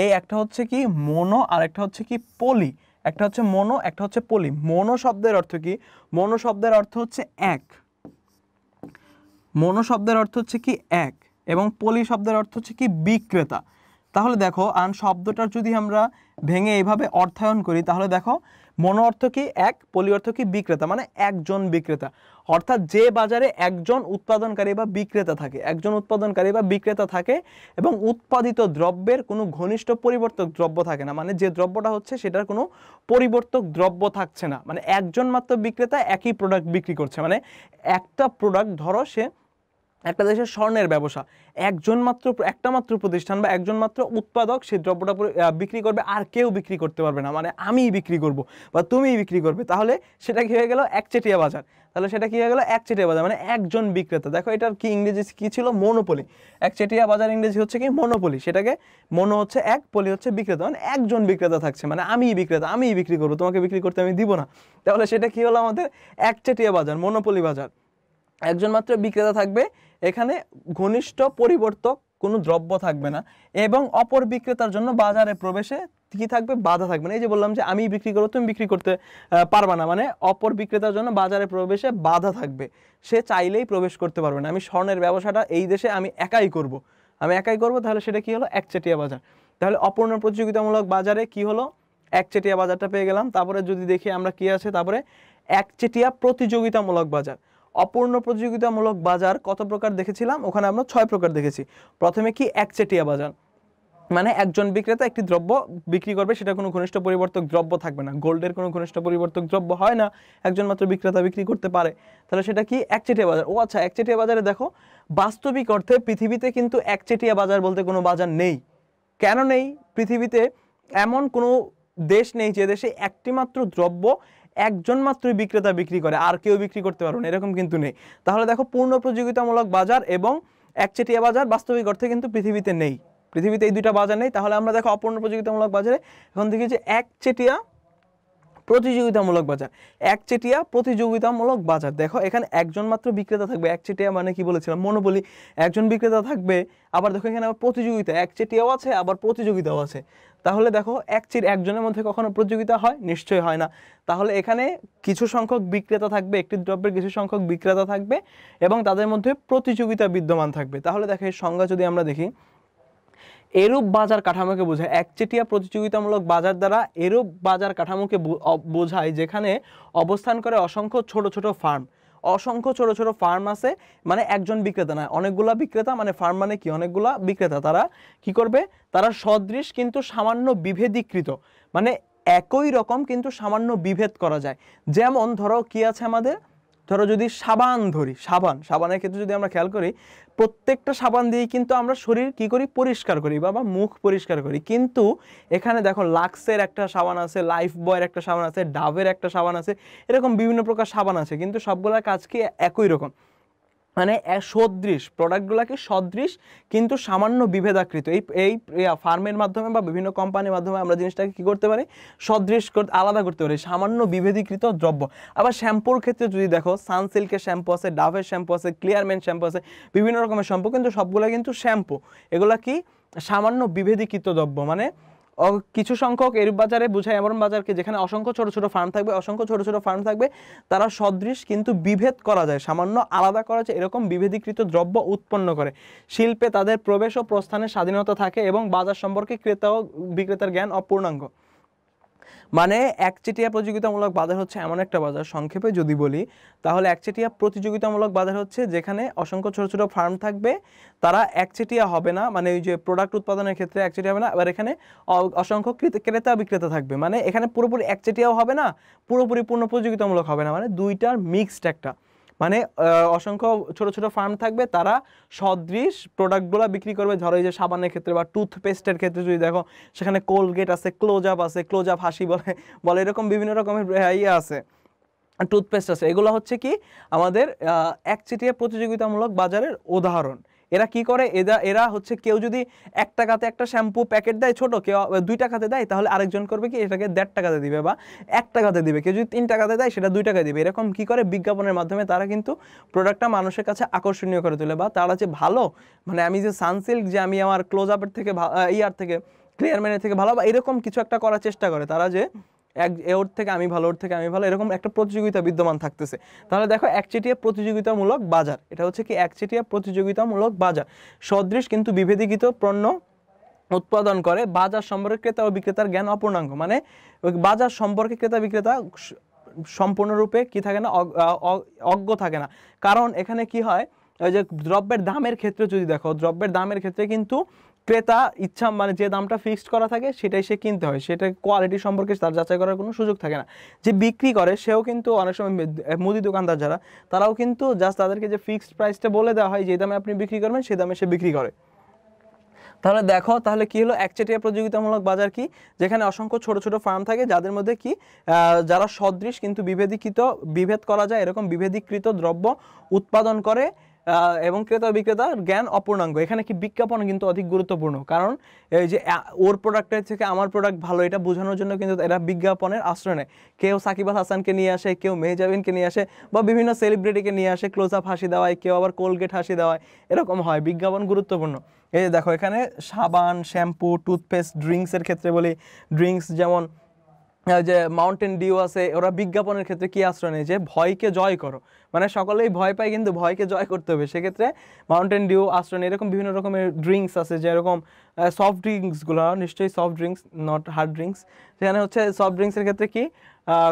এই একটা হচ্ছে কি মনো, আর একটা হচ্ছে কি পলি। একটা হচ্ছে মনো, একটা হচ্ছে পলি। মনো শব্দের অর্থ কি? মনো শব্দের অর্থ হচ্ছে এক। মনো শব্দের অর্থ হচ্ছে কি এক, এবং পলি শব্দের অর্থ হচ্ছে কি বিক্রেতা। তাহলে দেখো আন শব্দটার যদি আমরা ভেঙে এইভাবে অর্থায়ন করি, তাহলে দেখো মনো অর্থ কি এক, পলি অর্থ কি বিক্রেতা, মানে একজন বিক্রেতা। অর্থাৎ যে বাজারে একজন উৎপাদনকারী বা বিক্রেতা থাকে, একজন উৎপাদনকারী বা বিক্রেতা থাকে, এবং উৎপাদিত দ্রব্যের কোনো ঘনিষ্ঠ পরিবর্তক দ্রব্য থাকে না। মানে যে দ্রব্যটা হচ্ছে সেটার কোনো পরিবর্তক দ্রব্য থাকছে না। মানে একজন মাত্র বিক্রেতা একই প্রোডাক্ট বিক্রি করছে। মানে একটা প্রোডাক্ট, ধরো সে একটা দেশের স্বর্ণের ব্যবসা, একটা মাত্র প্রতিষ্ঠান বা একজন মাত্র উৎপাদক সেই দ্রব্যটা বিক্রি করবে, আর কেউ বিক্রি করতে পারবে না। মানে আমিই বিক্রি করব বা তুমিই বিক্রি করবে। তাহলে সেটা কি হয়ে গেল? একচেটিয়া বাজার। তাহলে সেটা কি হয়ে গেল? একচেটিয়া বাজার, মানে একজন বিক্রেতা। দেখো এটার কি ইংরেজি কি ছিল? মনোপলি। একচেটিয়া বাজার ইংরেজি হচ্ছে কি? মনোপলি। সেটাকে মনো হচ্ছে এক, পলি হচ্ছে বিক্রেতা, মানে একজন বিক্রেতা থাকছে, মানে আমিই বিক্রেতা, আমিই বিক্রি করবো, তোমাকে বিক্রি করতে আমি দিব না। তাহলে সেটা কি হলো? আমাদের একচেটিয়া বাজার, মনোপলি বাজার। একজন মাত্র বিক্রেতা থাকবে, এখানে ঘনিষ্ঠ পরিবর্তক কোনো দ্রব্য থাকবে না, এবং অপর বিক্রেতার জন্য বাজারে প্রবেশে কি থাকবে? বাধা থাকবে না। এই যে বললাম যে আমি বিক্রি করবো, তুমি বিক্রি করতে পারবা না, মানে অপর বিক্রেতার জন্য বাজারে প্রবেশে বাধা থাকবে, সে চাইলেই প্রবেশ করতে পারবে না। আমি স্বর্ণের ব্যবসাটা এই দেশে আমি একাই করব, আমি একাই করব, তাহলে সেটা কি হলো? একচেটিয়া বাজার। তাহলে অপূর্ণ প্রতিযোগিতামূলক বাজারে কি হলো? একচেটিয়া বাজারটা পেয়ে গেলাম। তারপরে যদি দেখি আমরা কি আছে, তারপরে একচেটিয়া প্রতিযোগিতামূলক বাজার। অপূর্ণ প্রতিযোগিতামূলক বাজার কত প্রকার দেখেছিলাম? ওখানে আমরা 6 প্রকার দেখেছি। প্রথমে কি? একচেটিয়া বাজার, মানে একজন বিক্রেতা একটি দ্রব্য বিক্রি করবে, সেটা কোনো ঘনিষ্ঠ পরিবর্তক দ্রব্য থাকবে না। গোল্ডের কোনো ঘনিষ্ঠ পরিবর্তক দ্রব্য হয় না, একজন মাত্র বিক্রেতা বিক্রি করতে পারে। তাহলে সেটা কি? একচেটিয়া বাজার। ও আচ্ছা, একচেটিয়া বাজারে দেখো বাস্তবিক অর্থে পৃথিবীতে কিন্তু একচেটিয়া বাজার বলতে কোনো বাজার নেই। কেন নেই? পৃথিবীতে এমন কোনো দেশ নেই যে দেশে একটি মাত্র দ্রব্য একজন মাত্রই বিক্রেতা বিক্রি করে, আর কেউ বিক্রি করতে পারবে না, এরকম কিন্তু নেই। তাহলে দেখো পূর্ণ প্রতিযোগিতামূলক বাজার এবং একচেটিয়া বাজার বাস্তবিক অর্থে কিন্তু পৃথিবীতে নেই। পৃথিবীতে এই দুইটা বাজার নেই। তাহলে আমরা দেখো অপূর্ণ প্রতিযোগিতামূলক বাজারে এখন দেখি যে একচেটিয়া প্রতিযোগিতামূলক বাজার। একচেটিয়া প্রতিযোগিতামূলক বাজার, দেখো এখানে একজন মাত্র বিক্রেতা থাকবে। একচেটিয়া মানে কি বলেছিলাম? মনোপলি। একজন বিক্রেতা থাকবে, আবার দেখো এখানে আবার প্রতিযোগিতা, একচেটিয়াও আছে আবার প্রতিযোগিতাও আছে। তাহলে দেখো একজনের মধ্যে কখনো প্রতিযোগিতা হয়? নিশ্চয়ই হয় না। তাহলে এখানে কিছু সংখ্যক বিক্রেতা থাকবে, একটি দ্রব্যের কিছু সংখ্যক বিক্রেতা থাকবে এবং তাদের মধ্যে প্রতিযোগিতা বিদ্যমান থাকবে। তাহলে দেখো এর সংজ্ঞা যদি আমরা দেখি, এরূপ বাজার কাঠামোকে বোঝায়। একচেটিয়া প্রতিযোগিতামূলক বাজার দ্বারা এরূপ বাজার কাঠামোকে বোঝায় যেখানে অবস্থান করে অসংখ্য ছোট ছোট ফার্ম। অসংখ্য ছোট ছোট ফার্ম আছে, মানে একজন বিক্রেতা না, অনেকগুলা বিক্রেতা, মানে ফার্ম মানে কি? অনেকগুলা বিক্রেতা। তারা কি করবে? তারা সদৃশ কিন্তু সামান্য বিভেদীকৃত, মানে একই রকম কিন্তু সামান্য বিভেদ করা যায়। যেমন ধরো কি আছে আমাদের, ধরো যদি সাবান ধরি, সাবানের ক্ষেত্রে যদি আমরা খেয়াল করি, প্রত্যেকটা সাবান দিয়ে কিন্তু আমরা শরীর কি করি? পরিষ্কার করি বা মুখ পরিষ্কার করি। কিন্তু এখানে দেখো লাক্সের একটা সাবান আছে, লাইফ বয়ের একটা সাবান আছে, ডাভের একটা সাবান আছে, এরকম বিভিন্ন প্রকার সাবান আছে, কিন্তু সবগুলোর কাজ কি একই রকম, মানে সদৃশ, প্রোডাক্টগুলোকে সদৃশ কিন্তু সামান্য বিভেদাকৃত। এই ফার্মের মাধ্যমে বা বিভিন্ন কোম্পানির মাধ্যমে আমরা জিনিসটাকে কি করতে পারি? সদৃশ আলাদা করতে পারি, সামান্য বিভেদীকৃত দ্রব্য। আবার শ্যাম্পুর ক্ষেত্রে যদি দেখো, সানসিল্কের শ্যাম্পু আছে, ডাভের শ্যাম্পু আছে, ক্লিয়ারম্যান শ্যাম্পু আছে, বিভিন্ন রকমের শ্যাম্পু, কিন্তু সবগুলো কিন্তু শ্যাম্পু। এগুলা কি? সামান্য বিভেদীকৃত দ্রব্য। মানে কিছু সংখ্যক এর বাজারে বোঝায় এমন বাজারকে যেখানে অসংখ্য ছোট ছোট ফার্ম থাকবে, অসংখ্য ছোট ছোট ফার্ম থাকবে, তারা সদৃশ কিন্তু বিভেদ করা যায়, সামান্য আলাদা করা যায়, এরকম বিভেদীকৃত দ্রব্য উৎপন্ন করে। শিল্পে তাদের প্রবেশ ও প্রস্থানের স্বাধীনতা থাকে এবং বাজার সম্পর্কে ক্রেতা ও বিক্রেতার জ্ঞান অপূর্ণাঙ্গ। মানে একচেটিয়া প্রতিযোগিতামূলক বাজার হচ্ছে এমন একটা বাজার, সংক্ষেপে যদি বলি তাহলে একচেটিয়া প্রতিযোগিতামূলক বাজার হচ্ছে যেখানে অসংখ্য ছোট ছোট ফার্ম থাকবে, তারা একচেটিয়া হবে না, মানে ওই যে প্রোডাক্ট উৎপাদনের ক্ষেত্রে একচেটিয়া হবে না। আবার এখানে অসংখ্য ক্রেতা বিক্রেতা থাকবে, মানে এখানে পুরোপুরি একচেটিয়াও হবে না, পুরোপুরি পূর্ণ প্রতিযোগিতামূলক হবে না, মানে দুইটার মিক্সড একটা, মানে অসংখ্য ছোট ছোট ফার্ম থাকবে, তারা সদৃশ প্রোডাক্টগুলো বিক্রি করবে। ধরো এই যে সাবানের ক্ষেত্রে বা টুথপেস্টের ক্ষেত্রে যদি দেখো, সেখানে কোলগেট আছে, ক্লোজআপ আছে, ক্লোজআপ হাসি বলে এরকম বিভিন্ন রকমের ইয়ে আছে, টুথপেস্ট আছে। এগুলো হচ্ছে কি আমাদের একচেটিয়া প্রতিযোগিতামূলক বাজারের উদাহরণ। এরা কি করে? এরা হচ্ছে কেউ যদি 1 টাকাতে একটা শ্যাম্পু প্যাকেট দেয় ছোট, কেউ 2 টাকাতে দেয়, তাহলে আরেকজন করবে কি? এটাকে 1.5 টাকাতে দিবে বা 1 টাকাতে দিবে। কেউ যদি 3 টাকাতে দেয়, সেটা 2 টাকায় দিবে। এরকম কি করে? বিজ্ঞাপনের মাধ্যমে তারা কিন্তু প্রোডাক্টটা মানুষের কাছে আকর্ষণীয় করে তোলে। বা তারা যে ভালো, মানে আমি যে সানসিল্ক, যে আমি আমার ক্লোজআপের থেকে ইয়ার থেকে ক্লিয়ারম্যানের থেকে ভালো, বা এরকম কিছু একটা করার চেষ্টা করে তারা, যে ওর থেকে আমি ভালো, ওর থেকে আমি ভালো, এরকম একটা প্রতিযোগিতা বিদ্যমান থাকতেছে। তাহলে দেখো একচেটিয়া প্রতিযোগিতামূলক বাজার, এটা হচ্ছে কি? একচেটিয়া প্রতিযোগিতামূলক বাজার সদৃশ কিন্তু বিভেদীকৃত পণ্য উৎপাদন করে। বাজার সম্পর্কে ক্রেতা ও বিক্রেতার জ্ঞান অপূর্ণাঙ্গ, মানে বাজার সম্পর্কে ক্রেতা বিক্রেতা সম্পূর্ণরূপে কি থাকে না? অজ্ঞ থাকে না। কারণ এখানে কি হয়, ওই যে দ্রব্যের দামের ক্ষেত্রে যদি দেখো, দ্রব্যের দামের ক্ষেত্রে কিন্তু ক্রেতা ইচ্ছা, মানে যে দামটা ফিক্সড করা থাকে সেটাই সে কিনতে হয়, সেটা কোয়ালিটি সম্পর্কে তার যাচাই করার কোনো সুযোগ থাকে না। যে বিক্রি করে সেও কিন্তু অনেক সময়, মুদি দোকানদার যারা, তারাও কিন্তু জাস্ট তাদেরকে যে ফিক্সড প্রাইসটা বলে দেওয়া হয়, যে দামে আপনি বিক্রি করবেন সেই দামে সে বিক্রি করে। তাহলে দেখো, তাহলে কি হলো? একচেটিয়া প্রতিযোগিতামূলক বাজার কি? যেখানে অসংখ্য ছোট ছোট ফার্ম থাকে, যাদের মধ্যে কি যারা সদৃশ কিন্তু বিভেদ করা যায়, এরকম বিভেদীকৃত দ্রব্য উৎপাদন করে এবং ক্রেতা বিক্রেতার জ্ঞান অপূর্ণাঙ্গ। এখানে কি বিজ্ঞাপন কিন্তু অধিক গুরুত্বপূর্ণ, কারণ এই যে ওর প্রোডাক্টের থেকে আমার প্রোডাক্ট ভালো, এটা বোঝানোর জন্য কিন্তু এরা বিজ্ঞাপনের আশ্রয় নেয়। কেউ সাকিব আল হাসানকে নিয়ে আসে, কেউ মেহজাবিনকে নিয়ে আসে, বা বিভিন্ন সেলিব্রিটিকে নিয়ে আসে, ক্লোজআপ হাসি দেওয়ায়, কেউ আবার কোলগেট হাসি দেওয়ায়, এরকম হয়। বিজ্ঞাপন গুরুত্বপূর্ণ। এই যে দেখো এখানে সাবান, শ্যাম্পু, টুথপেস্ট, ড্রিঙ্কসের ক্ষেত্রে বলি, ড্রিঙ্কস যেমন যে মাউন্টেন ডিউ আছে, ওরা বিজ্ঞাপনের ক্ষেত্রে কি আশ্রয় নেয়, যে ভয়কে জয় করো, মানে সকলেই ভয় পায় কিন্তু ভয়কে জয় করতে হবে, সেক্ষেত্রে মাউন্টেন ডিউ আশ্রয় নেয়। এরকম বিভিন্ন রকমের ড্রিঙ্কস আছে, যেরকম সফট ড্রিঙ্কসগুলো, নিশ্চয়ই soft drinks, not hard drinks. সেখানে হচ্ছে সফট ড্রিঙ্কসের ক্ষেত্রে কি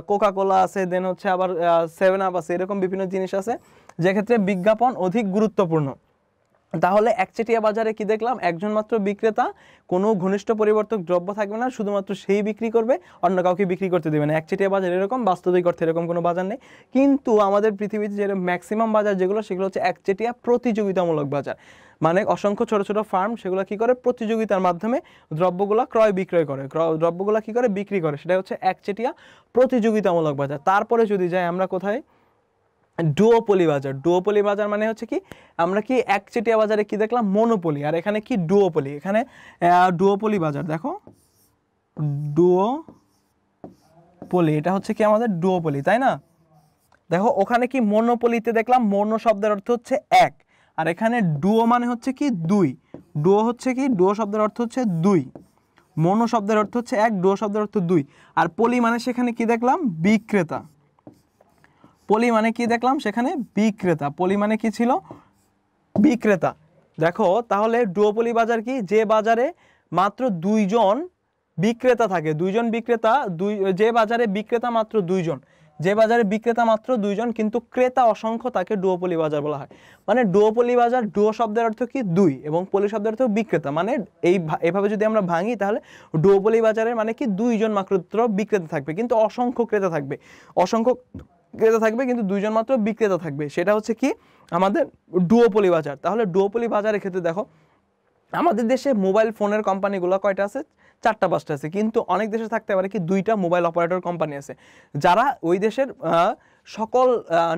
কোকা কোলা আছে, দেন হচ্ছে আবার 7 আপ আছে, এরকম বিভিন্ন জিনিস আছে যেক্ষেত্রে বিজ্ঞাপন অধিক গুরুত্বপূর্ণ। তাহলে একচেটিয়া বাজারে কি দেখলাম, একজন মাত্র বিক্রেতা, কোনো ঘনিষ্ঠ পরিবর্তক দ্রব্য থাকবে না, শুধুমাত্র সেই বিক্রি করবে, অন্য কাউকে বিক্রি করতে দেবে না। একচেটিয়া বাজার এরকম, বাস্তবিক অর্থে এরকম কোনো বাজার নেই। কিন্তু আমাদের পৃথিবীতে যে ম্যাক্সিমাম বাজার যেগুলো, সেগুলো হচ্ছে একচেটিয়া প্রতিযোগিতামূলক বাজার। মানে অসংখ্য ছোট ছোট ফার্ম, সেগুলো কি করে, প্রতিযোগিতার মাধ্যমে দ্রব্যগুলো ক্রয় বিক্রয় করে, দ্রব্যগুলো কি করে, বিক্রি করে, সেটা হচ্ছে একচেটিয়া প্রতিযোগিতামূলক বাজার। তারপরে যদি যাই আমরা কোথায়, ডুওপলি বাজার। ডুওপলি বাজার মানে হচ্ছে কি, আমরা কি একচেটিয়া বাজারে কি দেখলাম, মনোপলি, আর এখানে কি ডুওপলি। এখানে ডুওপলি বাজার, দেখো ডুওপলি, এটা হচ্ছে কি আমাদের ডুওপলি, তাই না? দেখো ওখানে কি মনোপলিতে দেখলাম, মনো শব্দের অর্থ হচ্ছে এক, আর এখানে ডুও মানে হচ্ছে কি দুই। ডুও হচ্ছে কি, ডুও শব্দের অর্থ হচ্ছে দুই, মনো শব্দের অর্থ হচ্ছে এক, ডুও শব্দের অর্থ দুই। আর পলি মানে সেখানে কি দেখলাম, বিক্রেতা। পলি মানে কি দেখলাম, সেখানে বিক্রেতা। পলি মানে কি ছিল, বিক্রেতা। দেখো তাহলে ডুওপলি বাজার কি, যে বাজারে মাত্র দুইজন বিক্রেতা থাকে, দুইজন বিক্রেতা, যে বাজারে বিক্রেতা মাত্র দুইজন, যে বাজারে বিক্রেতা মাত্র দুইজন কিন্তু ক্রেতা অসংখ্য, তাকে ডুওপলি বাজার বলা হয়। মানে ডুওপলি বাজার, ডুও শব্দের অর্থ কি দুই, এবং পলি শব্দের অর্থ বিক্রেতা। মানে এইভাবে যদি আমরা ভাঙি, তাহলে ডুওপলি বাজারের মানে কি, দুইজন মাত্র বিক্রেতা থাকবে কিন্তু অসংখ্য ক্রেতা থাকবে, অসংখ্য ক্রেতা থাকবে কিন্তু দুইজন মাত্র বিক্রেতা থাকবে, সেটা হচ্ছে কি আমাদের ডুওপলি বাজার। তাহলে ডুওপলি বাজারের ক্ষেত্রে দেখো, আমাদের দেশে মোবাইল ফোনের কোম্পানিগুলো কয়টা আছে, 4-5টা আছে, কিন্তু অনেক দেশে থাকতে পারে কি 2টা মোবাইল অপারেটর কোম্পানি আছে, যারা ওই দেশের সকল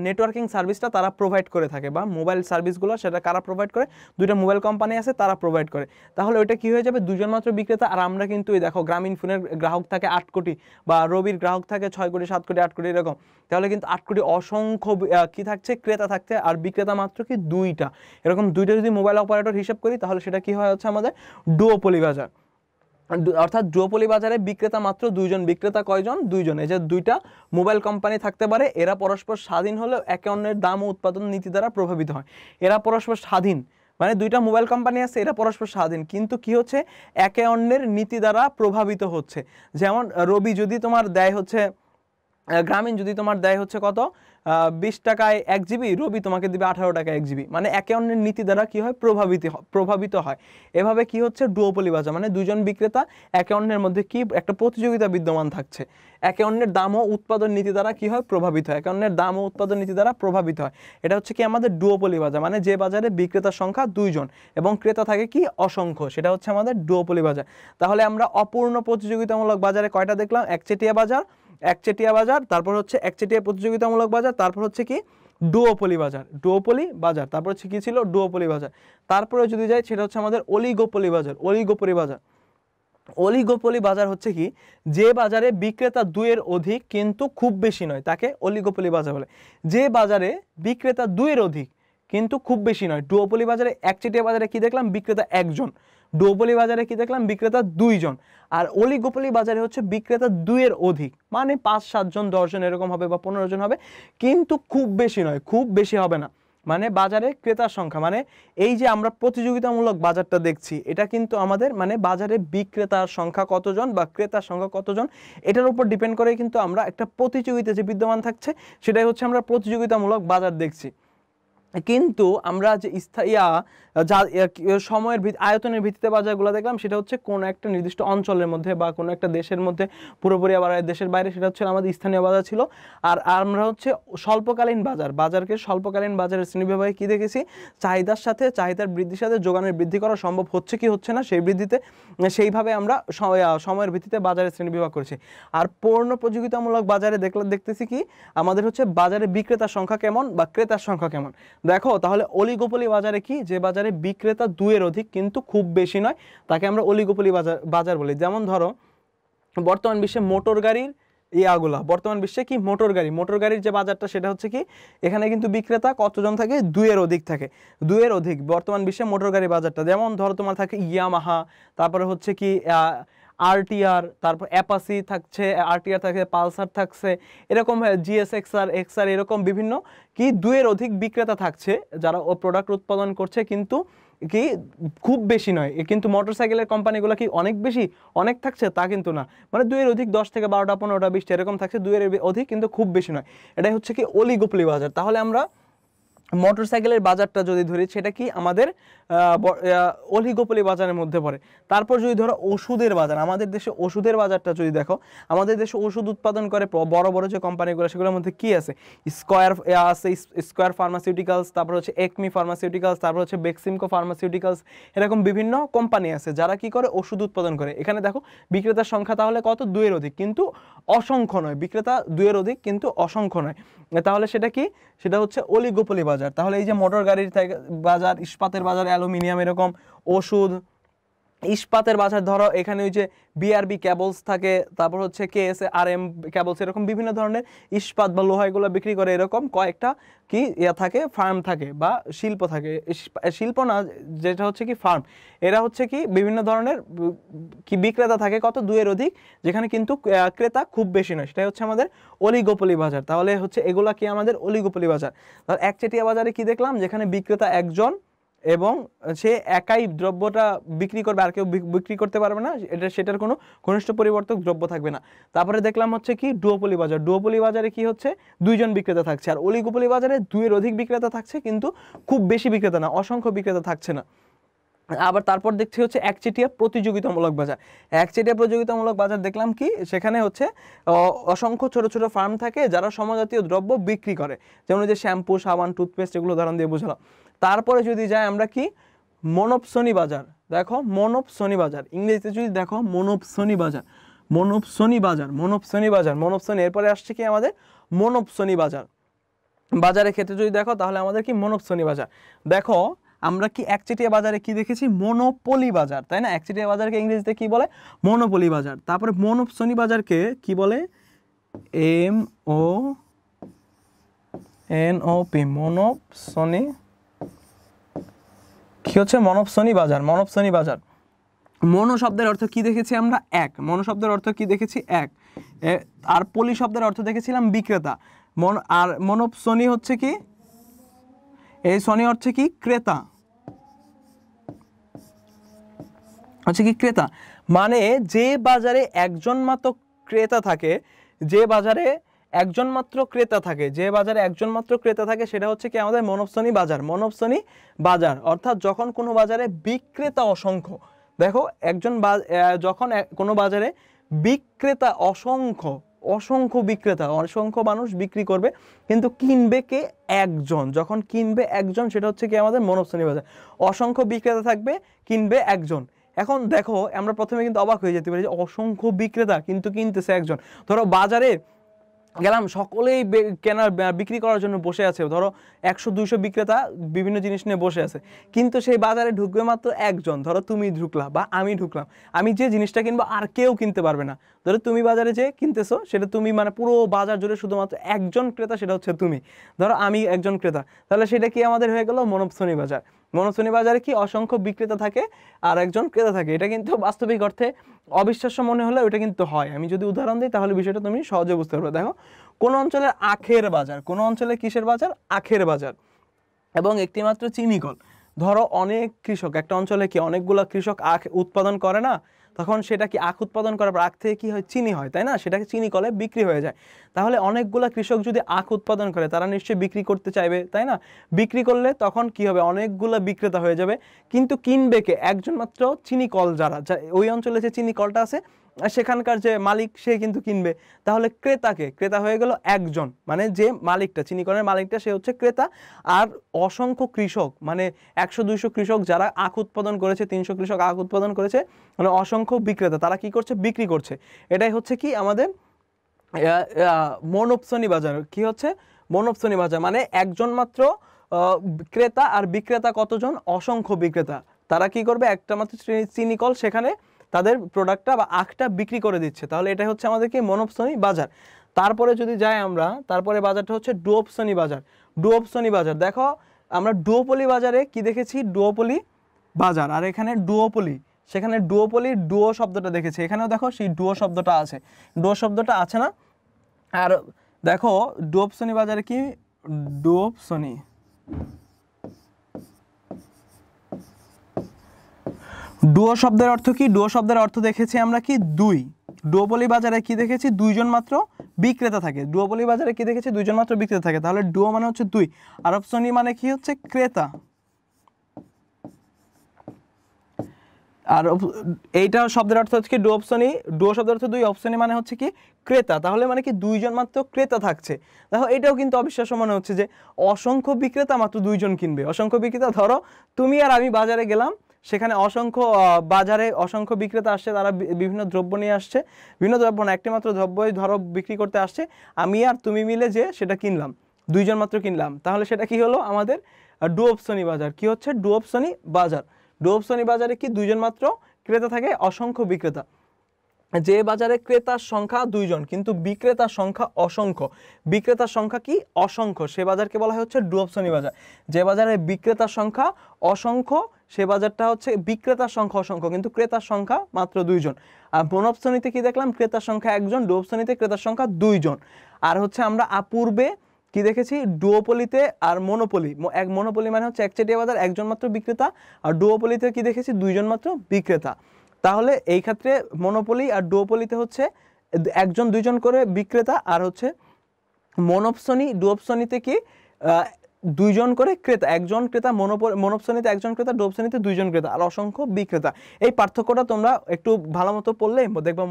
নেটওয়ার্কিং সার্ভিসটা তারা প্রোভাইড করে থাকে, বা মোবাইল সার্ভিসগুলো সেটা কারা প্রোভাইড করে, 2টা মোবাইল কোম্পানি আছে তারা প্রোভাইড করে। তাহলে ওইটা কি হয়ে যাবে, দুজন মাত্র বিক্রেতা। আর আমরা কিন্তু এই দেখো, গ্রামীণ ফোনের গ্রাহক থাকে 8 কোটি, বা রবির গ্রাহক থাকে 6 কোটি, 7 কোটি, 8 কোটি এরকম। তাহলে কিন্তু 8 কোটি অসংখ্য কি থাকছে, ক্রেতা থাকছে, আর বিক্রেতা মাত্র কি 2টা। এরকম 2টা যদি মোবাইল অপারেটর হিসাব করি, তাহলে সেটা কি হয় হচ্ছে আমাদের ডুওপলি বাজার। অর্থাৎ ডুওপলি বাজারে বিক্রেতা মাত্র দুইজন। বিক্রেতা কয়জন, দুইজন। এই যে 2টা মোবাইল কোম্পানি থাকতে পারে, এরা পরস্পর স্বাধীন হলেও একে অন্যের দাম ও উৎপাদন নীতি দ্বারা প্রভাবিত হয়। এরা পরস্পর স্বাধীন, মানে 2টা মোবাইল কোম্পানি আছে, এরা পরস্পর স্বাধীন, কিন্তু কি হচ্ছে, একে অন্যের নীতি দ্বারা প্রভাবিত হচ্ছে। যেমন রবি যদি তোমার দেয় হচ্ছে, গ্রামীণ যদি তোমার দেয় হচ্ছে কত, 20 টাকায় 1 জিবি, রবি তোমাকে দিবে 18 টাকায় 1 জিবি। মানে একে অন্যের নীতি দ্বারা কি হয়, প্রভাবিত হয়। এভাবে কি হচ্ছে ডুওপলি বাজার, মানে দুজন বিক্রেতা একে অন্যের মধ্যে কি একটা প্রতিযোগিতা বিদ্যমান থাকছে, একে অন্যের দাম ও উৎপাদন নীতি দ্বারা কি হয়, প্রভাবিত হয়, একে অন্যের দাম ও উৎপাদন নীতি দ্বারা প্রভাবিত হয়। এটা হচ্ছে কি আমাদের ডুওপলি বাজার, মানে যে বাজারে বিক্রেতার সংখ্যা 2জন এবং ক্রেতা থাকে কি অসংখ্য, সেটা হচ্ছে আমাদের ডুওপলি বাজার। তাহলে আমরা অপূর্ণ প্রতিযোগিতামূলক বাজারে কয়টা দেখলাম, একচেটিয়া বাজার, তারপর হচ্ছে একচেটিয়া প্রতিযোগিতামূলক বাজার, তারপর হচ্ছে কি ডুওপলি বাজার, তারপর হচ্ছে কি ছিল, ডুওপলি বাজার। তারপরে যদি যাই, সেটা হচ্ছে আমাদের অলিগোপলি বাজার হচ্ছে কি, যে বাজারে বিক্রেতা 2-এর অধিক কিন্তু খুব বেশি নয়, তাকে অলিগোপলি বাজার বলে। যে বাজারে বিক্রেতা 2-এর অধিক কিন্তু খুব বেশি নয়। ডুওপলি বাজারে, একচেটিয়া বাজারে কি দেখলাম, বিক্রেতা 1জন। ডুওপলি বাজারে কি দেখলাম, বিক্রেতা 2জন। আর অলিগোপলি বাজারে হচ্ছে বিক্রেতা 2-এর অধিক, মানে 5-7 জন, 10 জন এরকম হবে, বা 15 জন হবে, কিন্তু খুব বেশি নয়, খুব বেশি হবে না। মানে বাজারে ক্রেতার সংখ্যা, মানে এই যে আমরা প্রতিযোগিতামূলক বাজারটা দেখছি, এটা কিন্তু আমাদের মানে বাজারে বিক্রেতার সংখ্যা কতজন বা ক্রেতার সংখ্যা কতজন, এটার উপর ডিপেন্ড করে কিন্তু আমরা একটা প্রতিযোগিতা যে বিদ্যমান থাকছে, সেটাই হচ্ছে আমরা প্রতিযোগিতামূলক বাজার দেখছি। কিন্তু আমরা যে সময়ের আয়তনের ভিত্তিতে বাজারগুলো দেখলাম, সেটা হচ্ছে কোন একটা নির্দিষ্ট অঞ্চলের মধ্যে বা কোনো একটা দেশের মধ্যে, পুরোপুরি আবার দেশের বাইরে, সেটা হচ্ছে আমাদের স্থানীয় বাজার ছিল। আর আমরা হচ্ছে স্বল্পকালীন বাজারকে স্বল্পকালীন বাজারের শ্রেণীবিভাগে কি দেখেছি, চাহিদার বৃদ্ধির সাথে যোগানের বৃদ্ধি করা সম্ভব হচ্ছে কি হচ্ছে না, সেইভাবে আমরা সময়ের ভিত্তিতে বাজারের শ্রেণীবিভাগ করেছি। আর পূর্ণ প্রতিযোগিতামূলক বাজারে দেখতেছি কি, আমাদের হচ্ছে বাজারে বিক্রেতার সংখ্যা কেমন বা ক্রেতার সংখ্যা কেমন। দেখো তাহলে অলিগোপলি বাজারে কি, যে বাজারে বিক্রেতা 2-এর অধিক কিন্তু খুব বেশি নয়, তাকে আমরা অলিগোপলি বাজার বলি। যেমন ধরো বর্তমান বিশ্বে মোটর গাড়ির বর্তমান বিশ্বে কি মোটর গাড়ির যে বাজারটা, সেটা হচ্ছে কি, এখানে কিন্তু বিক্রেতা কতজন থাকে, 2-এর অধিক থাকে, 2-এর অধিক বর্তমান বিশ্বে মোটর গাড়ি বাজারটা। যেমন ধরো তোমার থাকে ইয়ামাহা, তারপরে হচ্ছে কি আরটিআর, তারপর অ্যাপাসি থাকছে, আরটিআর থাকছে, পালসার থাকছে, এরকম জিএসএক্সআর, এক্সআর, এরকম বিভিন্ন কি 2-এর অধিক বিক্রেতা থাকছে যারা ও প্রোডাক্ট উৎপাদন করছে, কিন্তু কি খুব বেশি নয়। কিন্তু মোটরসাইকেলের কোম্পানিগুলো কি অনেক বেশি অনেক থাকছে তা কিন্তু না, মানে 2-এর অধিক 10 থেকে 12টা 15টা 20টা এরকম থাকছে, 2-এর অধিক কিন্তু খুব বেশি নয়। এটাই হচ্ছে কি অলিগোপলি বাজার। তাহলে আমরা মোটরসাইকেলের বাজারটা যদি ধরি সেটা কি আমাদের অলিগোপলি বাজারের মধ্যে পড়ে। তারপর যদি ধরো ওষুধের বাজার, আমাদের দেশে ওষুধের বাজারটা যদি দেখো, আমাদের দেশে ওষুধ উৎপাদন করে বড় বড় যে কোম্পানিগুলো সেগুলোর মধ্যে কি আছে, স্কয়ার আছে, স্কয়ার ফার্মাসিউটিক্যালস, তারপর হচ্ছে একমি ফার্মাসিউটিক্যালস, তারপর হচ্ছে বেক্সিমকো ফার্মাসিউটিক্যালস, এরকম বিভিন্ন কোম্পানি আছে যারা কি করে ওষুধ উৎপাদন করে। এখানে দেখো বিক্রেতার সংখ্যা তাহলে কত, 2-এর অধিক, কিন্তু অসংখ্য নয়। বিক্রেতা 2-এর অধিক কিন্তু অসংখ্য নয়, তাহলে সেটা কি, সেটা হচ্ছে অলিগোপলি বাজার। তাহলে এই যে মোটর গাড়ির বাজার, ইস্পাতের বাজার, অ্যালুমিনিয়াম, এরকম ওষুধ, ইস্পাতের বাজার ধরো এখানে ওই যে বিআরবি কেবলস থাকে, তারপর হচ্ছে কেএসআরএম কেবলস, এরকম বিভিন্ন ধরনের ইস্পাত বা লোহা এগুলো বিক্রি করে, এরকম কয়েকটা কি থাকে, ফার্ম থাকে বা শিল্প থাকে, শিল্প না, যেটা হচ্ছে কি ফার্ম, এরা হচ্ছে কি বিভিন্ন ধরনের কি বিক্রেতা থাকে কত, 2-এর অধিক, যেখানে কিন্তু ক্রেতা খুব বেশি নয়, সেটাই হচ্ছে আমাদের অলিগোপলি বাজার। তাহলে হচ্ছে এগুলা কি আমাদের অলিগোপলি বাজার। তাহলে একচেটিয়া বাজারে কি দেখলাম, যেখানে বিক্রেতা একজন এবং সে একাই দ্রব্যটা বিক্রি করবে, আর কেউ বিক্রি করতে পারবে না, সেটার কোনো ঘনিষ্ঠ পরিবর্তক দ্রব্য থাকবে না। তারপরে দেখলাম হচ্ছে কি ডুওপলি বাজার। ডুওপলি বাজারে কি হচ্ছে, 2জন বিক্রেতা থাকছে। আর অলিগোপলি বাজারে 2-এর অধিক বিক্রেতা থাকছে, কিন্তু খুব বেশি বিক্রেতা না, অসংখ্য বিক্রেতা থাকছে না। আবার তারপর দেখছি হচ্ছে একচেটিয়া প্রতিযোগিতামূলক বাজার। একচেটিয়া প্রতিযোগিতামূলক বাজার দেখলাম কি, সেখানে হচ্ছে অসংখ্য ছোট ছোট ফার্ম থাকে যারা সমজাতীয় দ্রব্য বিক্রি করে, যেমন যে শ্যাম্পু, সাবান, টুথপেস্ট, এগুলো উদাহরণ দিয়ে বুঝলাম। তারপরে যদি যাই আমরা কি মনোপসনি বাজার, দেখো মনোপসনি বাজার, ইংরেজিতে যদি দেখো মনোপসনি বাজার, মনোপসনি বাজার, মনোপসনি বাজার, মনোপসনি, এরপরে আসছে কি আমাদের মনোপসনি বাজার। বাজারের ক্ষেত্রে যদি দেখো তাহলে আমাদের কি মনোপসনি বাজার। দেখো আমরা কি একচেটিয়া বাজারে কি দেখেছি, মনোপলি বাজার, তাই না? একচেটিয়া বাজারকে ইংরেজিতে কি বলে, মনোপলি বাজার। তারপরে মনোপসনি বাজারকে কি বলে, MONOP, মনোপসনি, কি হচ্ছে মনোপসনি বাজার, মনোপসনি বাজার। মনো শব্দের অর্থ কি দেখেছি আমরা, এক, মনো শব্দের অর্থ কি দেখেছি, এক, আর পলি শব্দের অর্থ দেখেছিলাম বিক্রেতা। আর মনোপসনি হচ্ছে কি, এই সনি হচ্ছে কি ক্রেতা, হচ্ছে কি ক্রেতা, মানে যে বাজারে একজন মাত্র ক্রেতা থাকে, যে বাজারে একজন মাত্র ক্রেতা থাকে, যে বাজারে একজন মাত্র ক্রেতা থাকে, সেটা হচ্ছে কি আমাদের মনোপসনি বাজার। মনোপসনি বাজার অর্থাৎ যখন কোনো বাজারে বিক্রেতা অসংখ্য, দেখো যখন কোনো বাজারে বিক্রেতা অসংখ্য, অসংখ্য বিক্রেতা, অসংখ্য মানুষ বিক্রি করবে, কিন্তু কিনবে কে, একজন, যখন কিনবে একজন, সেটা হচ্ছে কি আমাদের মনোপসনি বাজার। অসংখ্য বিক্রেতা থাকবে, কিনবে একজন। এখন দেখো আমরা প্রথমে কিন্তু অবাক হয়ে যেতে পারি যে অসংখ্য বিক্রেতা কিন্তু কিনতেছে একজন। ধরো বাজারে গেলাম, সকলেই কেনার বিক্রি করার জন্য বসে আছে, ধরো 100-200 বিক্রেতা বিভিন্ন জিনিস নিয়ে বসে আছে, কিন্তু সেই বাজারে ঢুকবে মাত্র একজন। ধরো তুমি ঢুকলা বা আমি ঢুকলাম, আমি যে জিনিসটা কিনবো আর কেউ কিনতে পারবে না। ধরো তুমি বাজারে যে কিনতেছো, সেটা তুমি মানে পুরো বাজার জুড়ে শুধুমাত্র একজন ক্রেতা, সেটা হচ্ছে তুমি। ধরো আমি একজন ক্রেতা, তাহলে সেটা কি আমাদের হয়ে গেল মনোপসনি বাজার। মনোপসনি বাজারে কি অসংখ্য বিক্রেতা থাকে আর একজন ক্রেতা থাকে। এটা কিন্তু বাস্তবিক অর্থে অবিশ্বাস্য মনে হলে ওটা কিন্তু হয়। আমি যদি উদাহরণ দিই তাহলে বিষয়টা তুমি সহজে বুঝতে পারবে। দেখো কোন অঞ্চলের আখের বাজার, কোন অঞ্চলে কিসের বাজার, আখের বাজার, এবং একটি মাত্র চিনি কল। ধরো অনেক কৃষক, একটা অঞ্চলে কি অনেকগুলো কৃষক আখ উৎপাদন করে না, তখন সেটা কি আখ উৎপাদন করার পর আখ থেকে কি হয়, চিনি হয়, তাই না? সেটাকে চিনি কলে বিক্রি হয়ে যায়। তাহলে অনেকগুলো কৃষক যদি আখ উৎপাদন করে, তারা নিশ্চয়ই বিক্রি করতে চাইবে, তাই না? বিক্রি করলে তখন কি হবে, অনেকগুলো বিক্রেতা হয়ে যাবে, কিন্তু কিনবে কে, একজন মাত্র চিনি কল, যারা ওই অঞ্চলে যে চিনি কলটা আছে সেখানকার যে মালিক, সে কিন্তু কিনবে। তাহলে ক্রেতাকে, ক্রেতা হয়ে গেল একজন, মানে যে মালিকটা, চিনি কলের মালিকটা, সে হচ্ছে ক্রেতা। আর অসংখ্য কৃষক, মানে 100-200 কৃষক যারা আখ উৎপাদন করেছে, 300 কৃষক আখ উৎপাদন করেছে, মানে অসংখ্য বিক্রেতা, তারা কি করছে, বিক্রি করছে। এটাই হচ্ছে কি আমাদের মনোপসনি বাজার। কি হচ্ছে মনোপসনি বাজার, মানে একজন মাত্র ক্রেতা আর বিক্রেতা কতজন, অসংখ্য বিক্রেতা, তারা কি করবে, একটা মাত্র চিনি কল, সেখানে তাদের প্রোডাক্টটা বা আখটা বিক্রি করে দিচ্ছে। তাহলে এটা হচ্ছে আমাদের কি মনোপসনি বাজার। তারপরে যদি যাই আমরা, তারপরে বাজারটা হচ্ছে ডুওপসনি বাজার। ডুওপসনি বাজার, দেখো আমরা ডুওপলি বাজারে কি দেখেছি, ডুওপলি বাজার, আর এখানে ডুওপলি, সেখানে ডুওপলি ডুও শব্দটা দেখেছি, এখানেও দেখো সেই ডুও শব্দটা আছে, ডুও শব্দটা আছে না। আর দেখো ডুওপসনি বাজারে কি, ডুওপসনি ডুও শব্দের অর্থ কি, ডুও শব্দের অর্থ দেখেছি আমরা কি দুই। ডুওপলি বাজারে কি দেখেছি, দুইজন মাত্র বিক্রেতা থাকে। ডুওপলি বাজারে কি দেখেছি, দুইজন মাত্র বিক্রেতা থাকে। তাহলে ডুও মানে হচ্ছে দুই, আর অপসনি মানে কি হচ্ছে ক্রেতা। আর এইটা শব্দের অর্থ হচ্ছে কি ডুওপসনি, ডুও শব্দের অর্থ দুই, অপসনি মানে হচ্ছে কি ক্রেতা। তাহলে মানে কি দুইজন মাত্র ক্রেতা থাকছে। দেখো এটাও কিন্তু অবিশ্বাস্য মনে হচ্ছে যে অসংখ্য বিক্রেতা মাত্র দুইজন কিনবে। অসংখ্য বিক্রেতা, ধরো তুমি আর আমি বাজারে গেলাম, সেখানে অসংখ্য বাজারে অসংখ্য বিক্রেতা আসছে, তারা বিভিন্ন দ্রব্য নিয়ে আসছে, বিভিন্ন দ্রব্য না একটি মাত্র দ্রব্যই ধরো বিক্রি করতে আসছে, আমি আর তুমি মিলে যে সেটা কিনলাম, দুইজন মাত্র কিনলাম, তাহলে সেটা কি হলো আমাদের ডুওপসনি বাজার। কি হচ্ছে ডুওপসনি বাজার। ডুওপসনি বাজারে কি দুইজন মাত্র ক্রেতা থাকে, অসংখ্য বিক্রেতা। যে বাজারে ক্রেতার সংখ্যা দুইজন কিন্তু বিক্রেতার সংখ্যা অসংখ্য, বিক্রেতার সংখ্যা কি অসংখ্য, সে বাজারকে বলা হয় হচ্ছে ডুওপসনি বাজার। যে বাজারে বিক্রেতার সংখ্যা অসংখ্য সে বাজারটা হচ্ছে বিক্রেতার সংখ্যা অসংখ্য কিন্তু ক্রেতার সংখ্যা মাত্র দুইজন। আর মনোপসনিতে কি দেখলাম, ক্রেতার সংখ্যা একজন, ডুওপসনিতে ক্রেতার সংখ্যা দুইজন। আর হচ্ছে আমরা পূর্বে কি দেখেছি, ডুওপলিতে আর মনোপলি, এক মনোপলি মানে হচ্ছে একচেটিয়া বাজার, একজন মাত্র বিক্রেতা, আর ডুওপলিতে কি দেখেছি, দুইজন মাত্র বিক্রেতা। তাহলে এই ক্ষেত্রে মনোপলি আর ডুওপলিতে হচ্ছে একজন দুইজন করে বিক্রেতা, আর হচ্ছে মনোপসনি ডুওপসনিতে কি দুইজন করে ক্রেতা, একজন ক্রেতা, মনোপসনিতে একজন ক্রেতা, ডুওপসনিতে দুইজন ক্রেতা, আর অসংখ্য বিক্রেতা। এই পার্থক্যটা তোমরা একটু ভালো মতো পড়লে দেখবা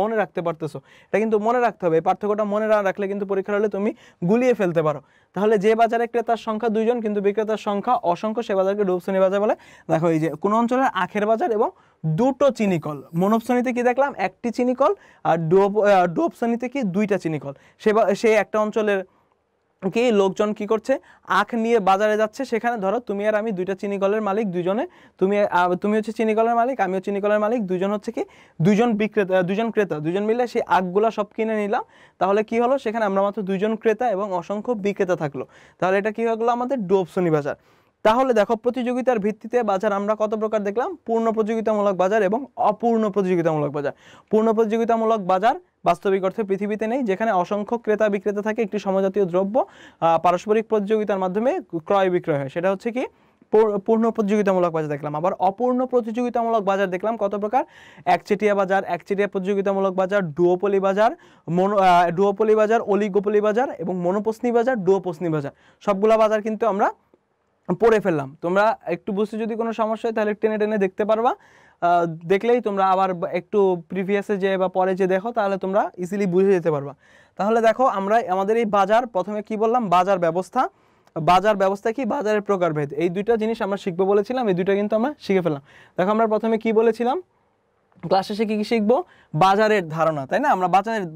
মনে রাখতে পারতেছো। এটা কিন্তু মনে রাখতে হবে, এই পার্থক্যটা মনে না রাখলে কিন্তু পরীক্ষার হলে তুমি গুলিয়ে ফেলতে পারো। তাহলে যে বাজারে ক্রেতার সংখ্যা দুইজন কিন্তু বিক্রেতার সংখ্যা অসংখ্য সে বাজারকে ডুওপসনি বাজার বলে। দেখো এই যে কোন অঞ্চলের আখের বাজার এবং দুটো চিনিকল, মনোপসনিতে কি দেখলাম একটি চিনিকল, আর ডুওপসনিতে কি দুইটা চিনিকল। সে একটা অঞ্চলের কি লোকজন কি করছে, আখ নিয়ে বাজারে যাচ্ছে, সেখানে ধরো তুমি আর আমি দুইটা চিনিকলের মালিক, দুজনে তুমি হচ্ছে চিনিকলের মালিক, আমিও চিনিকলের মালিক, দুজন হচ্ছে কি দুজন বিক্রেতা, দুজন ক্রেতা, দুজন মিলে সেই আখগুলা সব কিনে নিলাম। তাহলে কি হলো, সেখানে আমরা মাত্র দুইজন ক্রেতা এবং অসংখ্য বিক্রেতা থাকলো। তাহলে এটা কি হয়ে গেলো আমাদের ডুওপসনি বাজার। তাহলে দেখো প্রতিযোগিতার ভিত্তিতে বাজার আমরা কত প্রকার দেখলাম, পূর্ণ প্রতিযোগিতামূলক বাজার এবং অপূর্ণ প্রতিযোগিতামূলক বাজার। পূর্ণ প্রতিযোগিতামূলক বাজার বাস্তবিক অর্থে পৃথিবীতে নেই, যেখানে অসংখ্য ক্রেতা বিক্রেতা থাকে, একটি সমজাতীয় দ্রব্য পারস্পরিক প্রতিযোগিতার মাধ্যমে ক্রয় বিক্রয় হয়, সেটা হচ্ছে কি পূর্ণ প্রতিযোগিতামূলক বাজার দেখলাম। আবার অপূর্ণ প্রতিযোগিতামূলক বাজার দেখলাম কত প্রকার, একচেটিয়া বাজার, একচেটিয়া প্রতিযোগিতামূলক বাজার, ডুওপলি বাজার, ডুওপলি বাজার, অলিগোপলি বাজার এবং মনোপসনি বাজার, ডুওপসনি বাজার। সবগুলা বাজার কিন্তু আমরা পড়ে ফেললাম। তোমরা একটু বুঝতে যদি কোনো সমস্যা হয় তাহলে টেনে টেনে দেখতে পারবা, দেখলেই তোমরা আবার একটু প্রিভিয়াসে যে বা পরে যে দেখো তাহলে তোমরা ইজিলি বুঝে যেতে পারবা। তাহলে দেখো আমরা আমাদের এই বাজার প্রথমে কি বললাম, বাজার ব্যবস্থা। বাজার ব্যবস্থা কি, বাজারের প্রকারভেদ, এই দুইটা জিনিস আমরা শিখবো বলেছিলাম, এই দুইটা কিন্তু আমরা শিখে ফেললাম। দেখো আমরা প্রথমে কি বলেছিলাম, ক্লাস শেষে কি শিখবো, বাজারের ধারণা, তাই না? আমরা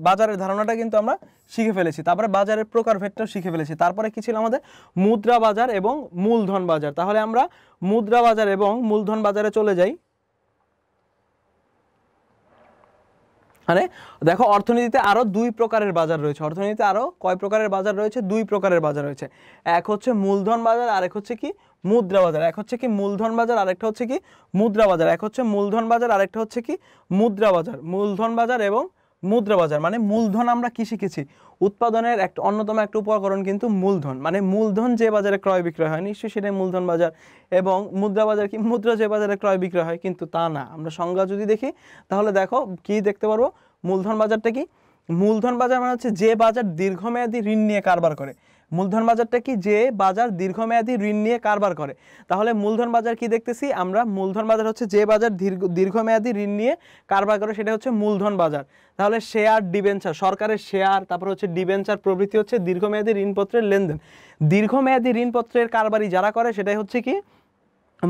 বাজারের ধারণাটা কিন্তু আমরা শিখে ফেলেছি। তারপরে বাজারের প্রকারভেদটাও শিখে ফেলেছি। তারপরে কি ছিল আমাদের মুদ্রা বাজার এবং মূলধন বাজার। তাহলে আমরা মুদ্রা বাজার এবং মূলধন বাজারে চলে যাই। মানে দেখো অর্থনীতিতে আরো দুই প্রকারের বাজার রয়েছে। অর্থনীতিতে আরো কয় প্রকারের বাজার রয়েছে, দুই প্রকারের বাজার রয়েছে। এক হচ্ছে মূলধন বাজার, আর এক হচ্ছে কি মুদ্রা বাজার। এক হচ্ছে কি মূলধন বাজার, আরেকটা হচ্ছে কি মুদ্রা বাজার। এক হচ্ছে মূলধন বাজার, আরেকটা হচ্ছে কি মুদ্রা বাজার। মূলধন বাজার এবং মুদ্রা বাজার মানে মূলধন আমরা কি শিখেছি, উৎপাদনের একটা অন্যতম একটা উপকরণ কিন্তু মূলধন। মানে মূলধন যে বাজারে ক্রয় বিক্রয় হয় নিশ্চয়ই সেটাই মূলধন বাজার। এবং মুদ্রা বাজার কি, মুদ্রা যে বাজারে ক্রয় বিক্রয় হয়, কিন্তু তা না। আমরা সংজ্ঞা যদি দেখি তাহলে দেখো কি দেখতে পারবো, মূলধন বাজারটা কি, মূলধন বাজার মানে হচ্ছে যে বাজার দীর্ঘমেয়াদী ঋণ নিয়ে কারবার করে। মূলধন বাজারটা কি, যে বাজার দীর্ঘমেয়াদী ঋণ নিয়ে কারবার করে। তাহলে মূলধন বাজার কি দেখতেছি আমরা, মূলধন বাজার হচ্ছে যে বাজার দীর্ঘমেয়াদী ঋণ নিয়ে কারবার করে, সেটা হচ্ছে মূলধন বাজার। তাহলে শেয়ার, ডিবেঞ্চার, সরকারের শেয়ার, তারপর হচ্ছে ডিবেঞ্চার প্রভৃতি হচ্ছে দীর্ঘমেয়াদী ঋণপত্রের লেনদেন। দীর্ঘমেয়াদী ঋণপত্রের কারবারি যারা করে সেটাই হচ্ছে কি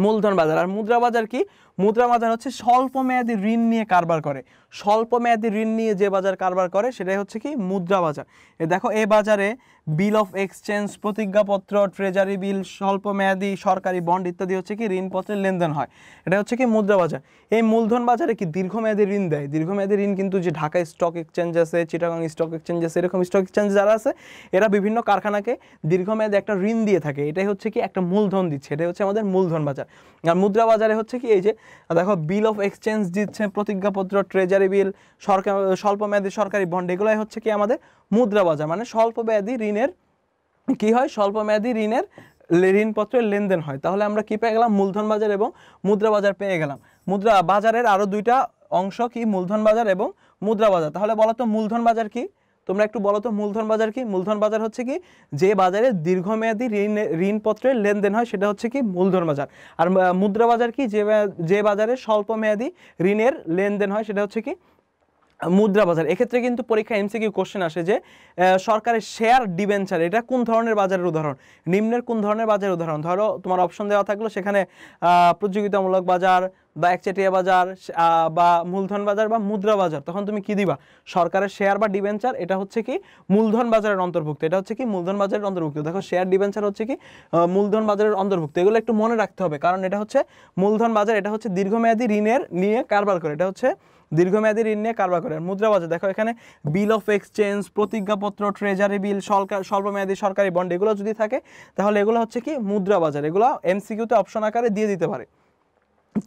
মূলধন বাজার। আর মুদ্রা বাজার কি, মুদ্রা বাজার হচ্ছে স্বল্প মেয়াদী ঋণ নিয়ে কারবার করে। স্বল্প মেয়াদী ঋণ নিয়ে যে বাজার কারবার করে সেটাই হচ্ছে কি মুদ্রা বাজার। দেখো এই বাজারে বিল অফ এক্সচেঞ্জ, প্রতিজ্ঞাপত্র, ট্রেজারি বিল, স্বল্প মেয়াদী সরকারি বন্ড ইত্যাদি হচ্ছে কি ঋণপত্রের লেনদেন হয়। এটা হচ্ছে কি মুদ্রা বাজার। এই মূলধন বাজারে কি দীর্ঘমেয়াদী ঋণ দেয়। দীর্ঘমেয়াদী ঋণ কিন্তু যে ঢাকা স্টক এক্সচেঞ্জ আছে, চিটাগং স্টক এক্সচেঞ্জ আছে, এরকম স্টক এক্সচেঞ্জ যারা আছে এরা বিভিন্ন কারখানাকে দীর্ঘমেয়াদী একটা ঋণ দিয়ে থাকে। এটাই হচ্ছে কি একটা মূলধন দিচ্ছে, এটাই হচ্ছে আমাদের মূলধন বাজার। আর মুদ্রা বাজারে হচ্ছে কি এই যে দেখো বিল অফ এক্সচেঞ্জ দিচ্ছে, প্রতিজ্ঞাপত্র, ট্রেজারি বিল, সরকার স্বল্পমেয়াদী সরকারি বন্ড, এগুলাই হচ্ছে কি আমাদের মুদ্রা বাজার। মানে স্বল্পমেয়াদী ঋণের কি হয়, স্বল্পমেয়াদী ঋণের ঋণপত্রের লেনদেন হয়। তাহলে আমরা কি পেয়ে গেলাম, মূলধন বাজার এবং মুদ্রা বাজার পেয়ে গেলাম। মুদ্রা বাজারের আরো দুইটা অংশ কি, মূলধন বাজার এবং মুদ্রা বাজার। তাহলে বলো তো মূলধন বাজার কি, তোমরা একটু বলো তো মূলধন বাজার কি। মূলধন বাজার হচ্ছে কি, যে বাজারে দীর্ঘমেয়াদী ঋণপত্রের লেনদেন হয় সেটা হচ্ছে কি মূলধন বাজার। আর মুদ্রা বাজার কি, যে বাজারে স্বল্পমেয়াদী ঋণের লেনদেন হয় সেটা হচ্ছে কি মুদ্রা বাজার। এক্ষেত্রে কিন্তু পরীক্ষা এমসিকিউ কোশ্চেন আসে যে সরকারের শেয়ার ডিবেঞ্চার এটা কোন ধরনের বাজারের উদাহরণ, নিম্নের কোন ধরনের বাজারের উদাহরণ। ধরো তোমার অপশন দেওয়া থাকলো সেখানে প্রতিযোগিতামূলক বাজার বা একচেটিয়া বাজার বা মূলধন বাজার বা মুদ্রা বাজার, তখন তুমি কি দিবা, সরকারের শেয়ার বা ডিবেঞ্চার এটা হচ্ছে কি মূলধন বাজারের অন্তর্ভুক্ত, এটা হচ্ছে কি মূলধন বাজারের অন্তর্ভুক্ত। দেখো শেয়ার ডিবেঞ্চার হচ্ছে কি মূলধন বাজারের অন্তর্ভুক্ত। এগুলো একটু মনে রাখতে হবে, কারণ এটা হচ্ছে মূলধন বাজার, এটা হচ্ছে দীর্ঘমেয়াদী ঋণের নিয়ে কারবার করে, এটা হচ্ছে দীর্ঘমেয়াদী ঋণ নিয়ে কারবার করে। মুদ্রা বাজার দেখো এখানে বিল অফ এক্সচেঞ্জ, প্রতিজ্ঞাপত্র, ট্রেজারি বিল, স্বল্পমেয়াদী সরকারি বন্ড, এগুলো যদি থাকে তাহলে এগুলো হচ্ছে কি মুদ্রা বাজার। এগুলো এমসিকিউতে অপশন আকারে দিয়ে দিতে পারে।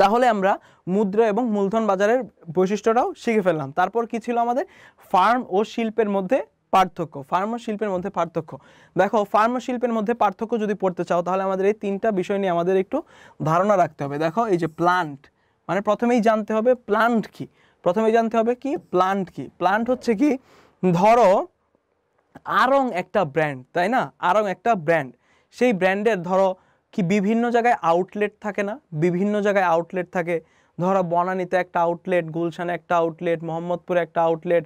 তাহলে আমরা মুদ্রা এবং মূলধন বাজারের বৈশিষ্ট্যটাও শিখে ফেললাম। তারপর কি ছিল আমাদের, ফার্ম ও শিল্পের মধ্যে পার্থক্য। ফার্ম ও শিল্পের মধ্যে পার্থক্য দেখো, ফার্ম ও শিল্পের মধ্যে পার্থক্য যদি পড়তে চাও তাহলে আমাদের এই তিনটা বিষয় নিয়ে আমাদের একটু ধারণা রাখতে হবে। দেখো এই যে প্লান্ট, মানে প্রথমেই জানতে হবে প্লান্ট কি, প্রথমেই জানতে হবে কি প্লান্ট কি। প্লান্ট হচ্ছে কি, ধরো আড়ং একটা ব্র্যান্ড, তাই না, আড়ং একটা ব্র্যান্ড, সেই ব্র্যান্ডের ধরো কি বিভিন্ন জায়গায় আউটলেট থাকে না, বিভিন্ন জায়গায় আউটলেট থাকে। ধরো বনানীতে একটা আউটলেট, গুলশানে একটা আউটলেট, মোহাম্মদপুরে একটা আউটলেট,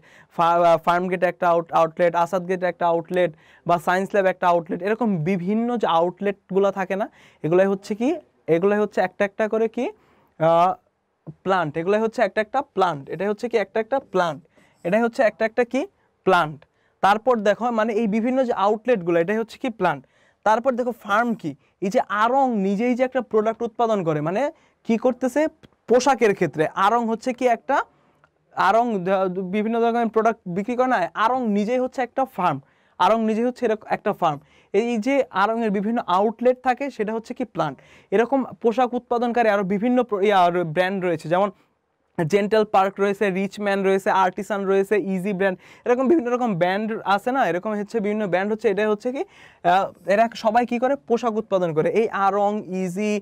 ফার্মগেটে একটা আউটলেট, আসাদগেটে একটা আউটলেট, বা সায়েন্স ল্যাব একটা আউটলেট, এরকম বিভিন্ন যে আউটলেটগুলো থাকে না, এগুলাই হচ্ছে কি, এগুলাই হচ্ছে একটা একটা করে কি প্লান্ট, এগুলাই হচ্ছে একটা একটা প্লান্ট, এটাই হচ্ছে কি একটা একটা প্লান্ট, এটাই হচ্ছে একটা একটা কি প্লান্ট। তারপর দেখো মানে এই বিভিন্ন যে আউটলেটগুলো এটাই হচ্ছে কি প্লান্ট। তারপর দেখো ফার্ম কি, এই যে আড়ং নিজেই যে একটা প্রোডাক্ট উৎপাদন করে, মানে কি করতেছে, পোশাকের ক্ষেত্রে আড়ং হচ্ছে কি একটা, আড়ং বিভিন্ন ধরনের প্রোডাক্ট বিক্রি করে না, আড়ং নিজেই হচ্ছে একটা ফার্ম, আড়ং নিজেই হচ্ছে এরকম একটা ফার্ম। এই যে আড়ংয়ের বিভিন্ন আউটলেট থাকে সেটা হচ্ছে কি প্লান্ট। এরকম পোশাক উৎপাদনকারী আরও বিভিন্ন ব্র্যান্ড রয়েছে, যেমন জেন্টাল পার্ক রয়েছে, রিচম্যান রয়েছে, আর্টিসান রয়েছে, ইজি ব্র্যান্ড, এরকম বিভিন্ন রকম ব্র্যান্ড আছে না, এরকম হচ্ছে বিভিন্ন ব্র্যান্ড হচ্ছে, এটা হচ্ছে কি এরা সবাই কি করে, পোশাক উৎপাদন করে। এই আড়ং, ইজি,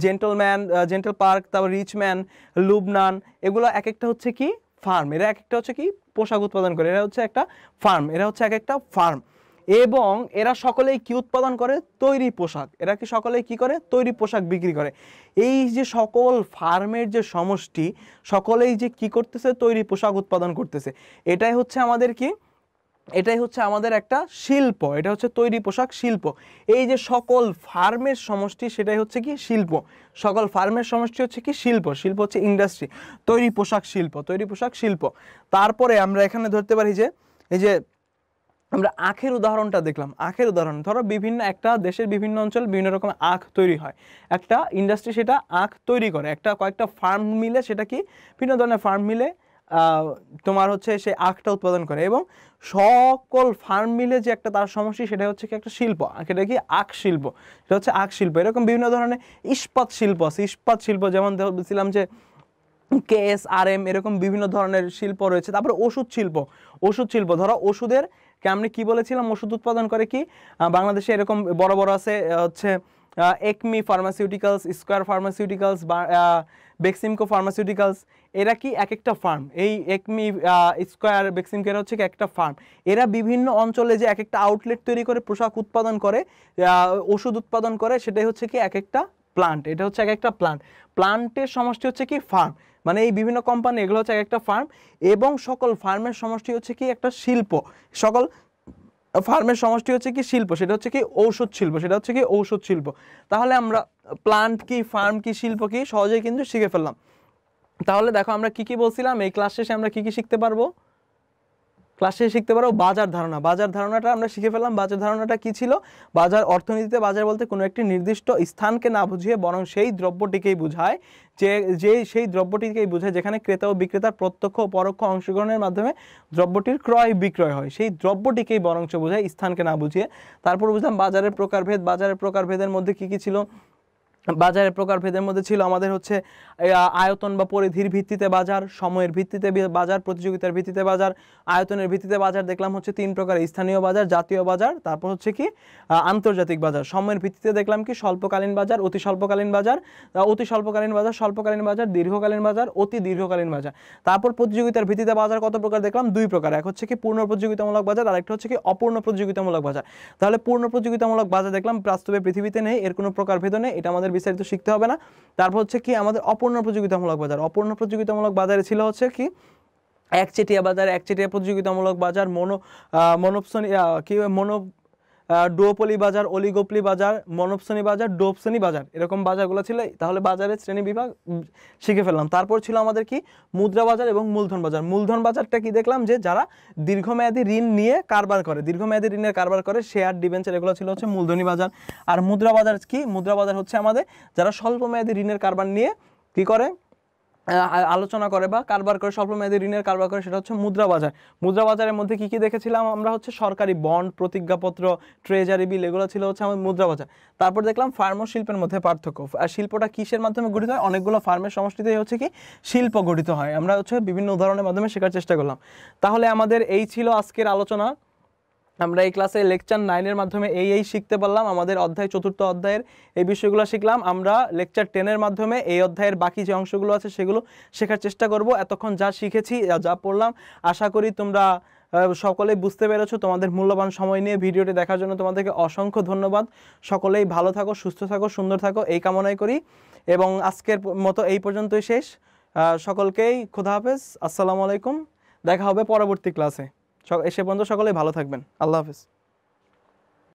জেন্টাল পার্ক, তারপর রিচম্যান, লুবনান, এগুলো এক একটা হচ্ছে কি ফার্ম, এরা এক একটা হচ্ছে কি পোশাক উৎপাদন করে, এরা হচ্ছে একটা ফার্ম, এরা হচ্ছে এক একটা ফার্ম। এবং এরা সকলেই কি উৎপাদন করে, তৈরি পোশাক, এরা কি সকলেই কি করে, তৈরি পোশাক বিক্রি করে। এই যে সকল ফার্মের যে সমষ্টি, সকলেই যে কি করতেছে, তৈরি পোশাক উৎপাদন করতেছে, এটাই হচ্ছে আমাদের কি, এটাই হচ্ছে আমাদের একটা শিল্প, এটা হচ্ছে তৈরি পোশাক শিল্প। এই যে সকল ফার্মের সমষ্টি সেটাই হচ্ছে কি শিল্প, সকল ফার্মের সমষ্টি হচ্ছে কি শিল্প, শিল্প হচ্ছে ইন্ডাস্ট্রি, তৈরি পোশাক শিল্প, তৈরি পোশাক শিল্প। তারপরে আমরা এখানে ধরতে পারি যে এই যে আমরা আখের উদাহরণটা দেখলাম, আখের উদাহরণ ধরো বিভিন্ন একটা দেশের বিভিন্ন অঞ্চল বিভিন্ন রকম আখ তৈরি হয়, একটা ইন্ডাস্ট্রি সেটা আখ তৈরি করে, একটা কয়েকটা ফার্ম মিলে সেটা কি বিভিন্ন ধরনের ফার্ম মিলে তোমার হচ্ছে সেই আখটা উৎপাদন করে, এবং সকল ফার্ম মিলে যে একটা তার সমষ্টি সেটা হচ্ছে কি একটা শিল্প, সেটা কি আখ শিল্প, সেটা হচ্ছে আখ শিল্প। এরকম বিভিন্ন ধরনের ইস্পাত শিল্প আছে, ইস্পাত শিল্প যেমন বলছিলাম যে KSRM, এরকম বিভিন্ন ধরনের শিল্প রয়েছে। তারপরে ওষুধ শিল্প, ওষুধ শিল্প ধরো ওষুধের আমি কি বলেছিলাম, ওষুধ উৎপাদন করে কি বাংলাদেশে এরকম বড় বড় আছে হচ্ছে একমি ফার্মাসিউটিক্যালস, স্কয়ার ফার্মাসিউটিক্যালস, বা বেক্সিমকো ফার্মাসিউটিক্যালস, এরা কি এক একটা ফার্ম। এই একমি, স্কয়ার, বেক্সিমকো এরা হচ্ছে একটা ফার্ম। এরা বিভিন্ন অঞ্চলে যে এক একটা আউটলেট তৈরি করে পোশাক উৎপাদন করে, ওষুধ উৎপাদন করে, সেটাই হচ্ছে কি এক একটা প্লান্ট, এটা হচ্ছে এক একটা প্লান্ট। প্লান্টের সমষ্টি হচ্ছে কি ফার্ম, মানে এই বিভিন্ন কোম্পানি এগুলো হচ্ছে এক একটা ফার্ম, এবং সকল ফার্মের সমষ্টি হচ্ছে কি একটা শিল্প, সকল ফার্মের সমষ্টি হচ্ছে কি শিল্প, সেটা হচ্ছে কি ঔষধ শিল্প, সেটা হচ্ছে কি ঔষধ শিল্প। তাহলে আমরা প্লান্ট কি, ফার্ম কি, শিল্প কি সহজেই কিন্তু শিখে ফেললাম। তাহলে দেখো আমরা কি কি বলছিলাম, এই ক্লাস শেষে আমরা কি কি শিখতে পারবো, ক্লাসে শিখতে পারো বাজার ধারণা, বাজার ধারণাটা আমরা শিখে ফেললাম। বাজার ধারণাটা কি ছিল, বাজার অর্থনীতিতে বাজার বলতে কোনো একটি নির্দিষ্ট স্থানকে না বুঝিয়ে বরং সেই দ্রব্যটিকেই বোঝায়, যে সেই দ্রব্যটিকেই বোঝায় যেখানে ক্রেতা ও বিক্রেতার প্রত্যক্ষ ও পরোক্ষ অংশগ্রহণের মাধ্যমে দ্রব্যটির ক্রয় বিক্রয় হয়, সেই দ্রব্যটিকেই বরঞ্চ বোঝায়, স্থানকে না বুঝিয়ে। তারপর বুঝলাম বাজারের প্রকারভেদ, বাজারের প্রকারভেদের মধ্যে কি কি ছিল, বাজারের প্রকারভেদের মধ্যে ছিল আমাদের হচ্ছে আয়তন বা পরিধির ভিত্তিতে বাজার, সময়ের ভিত্তিতে বাজার, প্রতিযোগিতার ভিত্তিতে বাজার, আয়তনের ভিত্তিতে বাজার। দেখলাম হচ্ছে 3 প্রকার, স্থানীয় বাজার, জাতীয় বাজার, তারপর হচ্ছে কি আন্তর্জাতিক বাজার। সময়ের ভিত্তিতে দেখলাম কি স্বল্পকালীন বাজার, অতি স্বল্পকালীন বাজার, অতি স্বল্পকালীন বাজার, স্বল্পকালীন বাজার, দীর্ঘকালীন বাজার, অতি দীর্ঘকালীন বাজার। তারপর প্রতিযোগিতার ভিত্তিতে বাজার কত প্রকার দেখলাম? 2 প্রকার। এক হচ্ছে কি পূর্ণ প্রতিযোগিতামূলক বাজার, আর একটা হচ্ছে কি অপূর্ণ প্রতিযোগিতামূলক বাজার। তাহলে পূর্ণ প্রতিযোগিতামূলক বাজার দেখলাম বাস্তবে পৃথিবীতে নেই, এর কোনো প্রকারভেদ নেই, এটা আমাদের বিস্তারিত শিখতে হবে না। তারপর হচ্ছে কি আমাদের অপূর্ণ প্রতিযোগিতামূলক বাজার। অপূর্ণ প্রতিযোগিতামূলক বাজারে ছিল হচ্ছে কি একচেটিয়া বাজার, একচেটিয়া প্রতিযোগিতামূলক বাজার, ডুওপলি বাজার, অলিগোপলি বাজার, মনোপসনি বাজার, ডোপসনি বাজার, এরকম বাজারগুলো ছিল। তাহলে বাজারের শ্রেণী বিভাগ শিখে ফেললাম। তারপর ছিল আমাদের কি মুদ্রা বাজার এবং মূলধন বাজার। মূলধন বাজারটা কি দেখলাম? যে যারা দীর্ঘমেয়াদী ঋণ নিয়ে কারবার করে, দীর্ঘমেয়াদী ঋণের কারবার করে, শেয়ার, ডিবেঞ্চার, এগুলো ছিল হচ্ছে মূলধনী বাজার। আর মুদ্রা বাজার কি? মুদ্রা বাজার হচ্ছে আমাদের যারা স্বল্পমেয়াদী ঋণের কারবার নিয়ে কি করে, আলোচনা করে বা কারবার করে, স্বল্পমেয়াদী ঋণের কারবার করে, সেটা হচ্ছে মুদ্রা বাজার। মুদ্রা বাজারের মধ্যে কি কি দেখেছিলাম আমরা? হচ্ছে সরকারি বন্ড, প্রতিজ্ঞাপত্র, ট্রেজারি বিল, এগুলো ছিল হচ্ছে আমাদের মুদ্রা বাজার। তারপর দেখলাম ফার্ম ও শিল্পের মধ্যে পার্থক্য। আর শিল্পটা কিসের মাধ্যমে গঠিত হয়? অনেকগুলো ফার্মের সমষ্টিতেই হচ্ছে কি শিল্প গঠিত হয়। আমরা হচ্ছে বিভিন্ন উদাহরণের মাধ্যমে শেখার চেষ্টা করলাম। তাহলে আমাদের এই ছিল আজকের আলোচনা। আমরা এই ক্লাসে লেকচার 9 এর মাধ্যমে এই শিখতে পারলাম। আমাদের অধ্যায় 4th অধ্যায়ের এই বিষয়গুলো শিখলাম। আমরা লেকচার 10 এর মাধ্যমে এই অধ্যায়ের বাকি যে অংশগুলো আছে সেগুলো শেখার চেষ্টা করব। এতক্ষণ যা শিখেছি, যা পড়লাম, আশা করি তোমরা সকলেই বুঝতে পেরেছো। তোমাদের মূল্যবান সময় নিয়ে ভিডিওটি দেখার জন্য তোমাদেরকে অসংখ্য ধন্যবাদ। সকলেই ভালো থাকো, সুস্থ থাকো, সুন্দর থাকো, এই কামনাই করি। এবং আজকের মতো এই পর্যন্তই শেষ। সকলকেই খোদা হাফেজ, আসসালামু আলাইকুম। দেখা হবে পরবর্তী ক্লাসে। সে পর্যন্ত সকলেই ভালো থাকবেন। আল্লাহ হাফেজ।